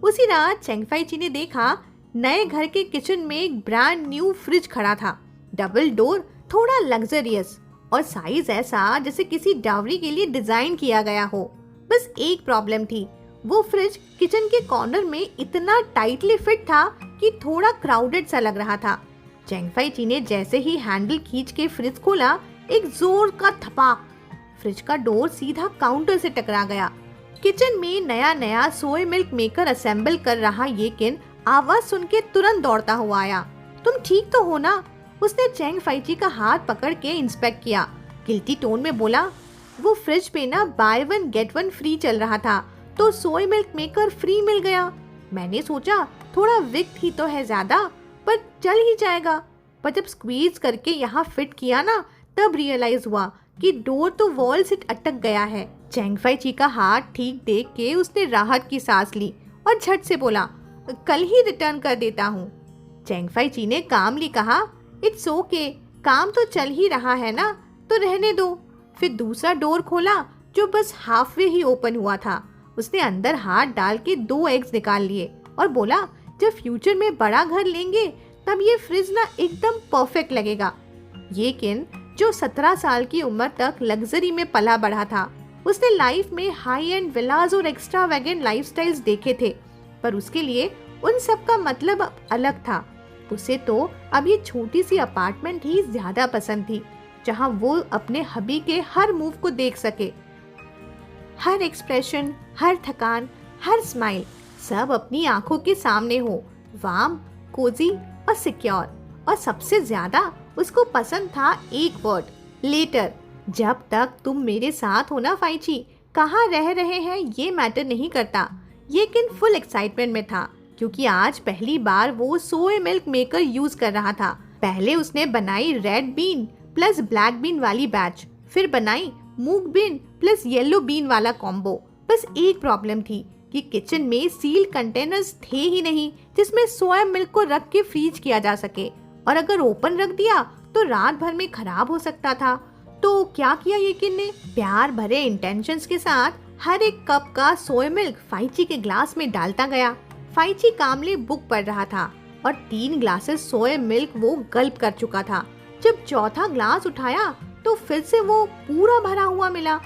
उसी रात चेंग फाइची ने देखा नए घर के किचन में एक ब्रांड न्यू फ्रिज खड़ा था, डबल डोर, थोड़ा लग्जरियस और साइज ऐसा जैसे किसी डावरी के लिए डिजाइन किया गया हो। बस एक प्रॉब्लम थी, वो फ्रिज किचन के कॉर्नर में इतना टाइटली फिट था कि थोड़ा क्राउडेड सा लग रहा था। चेंग फाइची ने जैसे ही हैंडल खींच के फ्रिज खोला, एक जोर का थपाक, फ्रिज का डोर सीधा काउंटर से टकरा गया। किचन में नया नया सोया मिल्क मेकर असेंबल कर रहा येकिन आवाज सुन के तुरंत दौड़ता हुआ आया। तुम ठीक तो हो ना? उसने चेंग फाइची का हाथ पकड़ के इंस्पेक्ट किया, गिल्टी टोन में बोला, वो फ्रिज पे ना by one get one free चल रहा था तो सोया मिल्क मेकर फ्री मिल गया। मैंने सोचा थोड़ा विक ही तो है ज्यादा, पर चल ही जाएगा। पर जब स्क्वीज करके यहाँ फिट किया ना, तब रियलाइज हुआ कि डोर तो वॉल से अटक गया है। चेंग फाइची का हाथ ठीक देख के उसने राहत की सांस ली और झट से बोला, कल ही रिटर्न कर देता हूँ। चेंग फाइची ने कामली कहा, इट्स ओके, काम तो चल ही रहा है ना, तो रहने दो। फिर दूसरा डोर खोला जो बस हाफ वे ही ओपन हुआ था। उसने अंदर हाथ डाल के 2 एग्स निकाल लिए और बोला, जब फ्यूचर में बड़ा घर लेंगे तब ये फ्रिज ना एकदम परफेक्ट लगेगा। येकिन जो 17 साल की उम्र तक लग्जरी में पला बढ़ा था, उसने लाइफ में हाई एंड विलास और एक्स्ट्रा वैगन लाइफस्टाइल्स देखे थे, पर उसके लिए उन सब का मतलब अब अलग था। उसे तो अब ये छोटी सी अपार्टमेंट ही ज्यादा पसंद थी, जहां वो अपने हबी के हर मूव को देख सके। हर एक्सप्रेशन, हर थकान, हर स्माइल सब अपनी आंखों के सामने हो, वार्म, कोजी और सिक्योर। और सबसे ज्यादा उसको पसंद था एक वर्ड, लेटर। जब तक तुम मेरे साथ हो ना फाइची, कहाँ रह रहे हैं ये मैटर नहीं करता। येकिन फुल एक्साइटमेंट में था क्योंकि आज पहली बार वो सोया मिल्क मेकर यूज कर रहा था। पहले उसने बनाई red been plus black bean वाली बैच, फिर बनाई मूंग बीन प्लस येलो बीन वाला कॉम्बो। बस एक प्रॉब्लम थी कि किचन में सील कंटेनर्स थे ही नहीं जिसमें सोया मिल्क को रख के फ्रीज किया जा सके, और अगर ओपन रख दिया तो रात भर में खराब हो सकता था। तो क्या किया येकिन ने? प्यार भरे इंटेंशंस के साथ हर एक कप का सोया मिल्क फाइची के ग्लास में डालता गया। फाइची कामली बुक पढ़ रहा था और 3 ग्लासेस सोया मिल्क वो गल्प कर चुका था। जब चौथा ग्लास उठाया तो फिर से वो पूरा भरा हुआ मिला।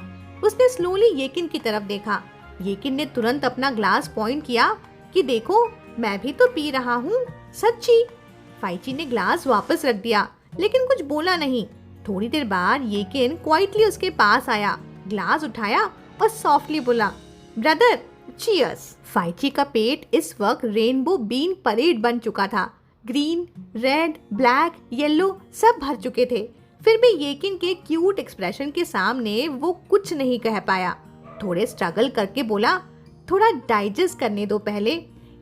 उसने स्लोली येकिन की तरफ देखा। येकिन ने तुरंत अपना ग्लास पॉइंट किया कि देखो, मैं भी तो पी रहा हूँ, सच्ची। फाइची ने ग्लास वापस रख दिया लेकिन कुछ बोला नहीं। थोड़ी देर बाद येकिन क्वाइटली उसके पास आया, ग्लास उठाया और सॉफ्टली बोला, ब्रदर चीयर्स। फाइची का पेट इस वक्त रेनबो बीन परेड बन चुका था। ग्रीन, रेड, ब्लैक, येलो सब भर चुके थे। फिर भी येकिन के क्यूट एक्सप्रेशन के सामने वो कुछ नहीं कह पाया। थोड़े स्ट्रगल करके बोला, थोड़ा डाइजेस्ट करने दो पहले।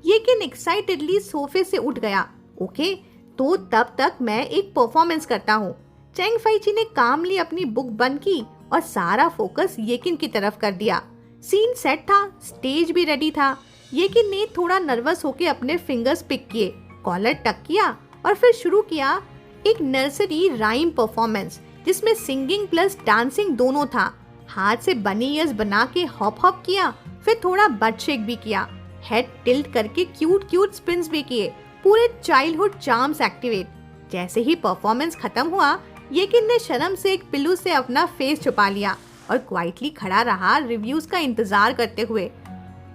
येकिन एक्साइटेडली सोफे से उठ गया। ओके, तो तब तक मैं एक परफॉर्मेंस करता हूँ। चेंग फाइची ने कामली अपनी बुक बंद की और सारा फोकस येकिन की तरफ कर दिया। सीन सेट था, स्टेज भी रेडी था। येकिन ने थोड़ा नर्वस होके अपने फिंगर्स पिक किए, कॉलर टक किया और फिर शुरू किया एक नर्सरी राइम परफॉर्मेंस जिसमें सिंगिंग प्लस डांसिंग दोनों था। हाथ से बनी ईयर्स बना के हॉप हॉप किया, फिर थोड़ा बट शेक भी किया, हेड टिल्ट करके क्यूट क्यूट स्पिन्स भी किए, पूरे चाइल्डहुड चार्म्स एक्टिवेट। जैसे ही परफॉर्मेंस खत्म हुआ, येकिन ने शर्म से एक पिल्लू से अपना फेस छुपा लिया और क्वाइटली खड़ा रहा रिव्यूज का इंतजार करते हुए।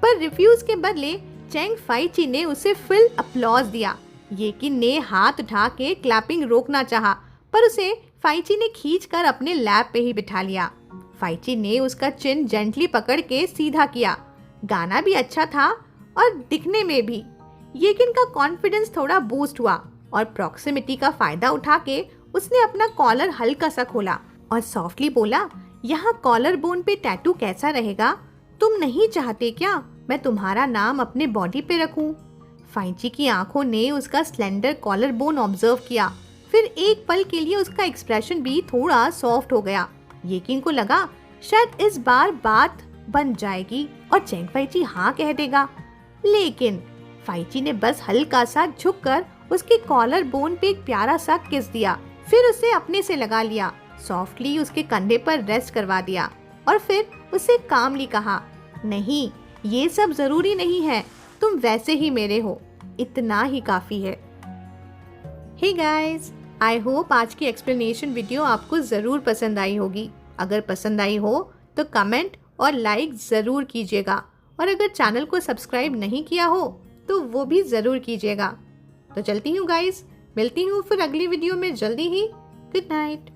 पर रिव्यूज के बदले चेंग फाइची ने उसे फुल अपलॉज दिया। येकिन ने हाथ उठा के क्लैपिंग रोकना चाहा, पर उसे फाइची ने खींचकर अपने लैप पे ही बिठा लिया। फाइची ने उसका चिन जेंटली पकड़ के सीधा किया। गाना भी अच्छा था और दिखने में भी। येकिन का कॉन्फिडेंस थोड़ा बूस्ट हुआ और प्रॉक्सिमिटी का फायदा उठा के उसने अपना कॉलर हल्का सा खोला और सॉफ्टली बोला, यहाँ कॉलर बोन पे टैटू कैसा रहेगा? तुम नहीं चाहते क्या मैं तुम्हारा नाम अपने बॉडी पे रखूं? फाइची की आंखों ने उसका स्लेंडर कॉलर बोन ऑब्जर्व किया। फिर एक पल के लिए उसका एक्सप्रेशन भी थोड़ा सॉफ्ट हो गया। येकिन को लगा शायद इस बार बात बन जाएगी और चेंग फाइची हाँ कह देगा, लेकिन फाइची ने बस हल्का सा झुककर उसके कॉलर बोन पे एक प्यारा सा किस दिया। फिर उसे अपने से लगा लिया, सॉफ्टली उसके कंधे पर रेस्ट करवा दिया और फिर उसे कामली कहा, नहीं ये सब जरूरी नहीं है, तुम वैसे ही मेरे हो, इतना ही काफी है। हे गाइस, आई होप आज की एक्सप्लेनेशन वीडियो आपको जरूर पसंद आई होगी। अगर पसंद आई हो तो कमेंट और लाइक ज़रूर कीजिएगा और अगर चैनल को सब्सक्राइब नहीं किया हो तो वो भी ज़रूर कीजिएगा। तो चलती हूँ गाइस, मिलती हूँ फिर अगली वीडियो में जल्दी ही। Good night.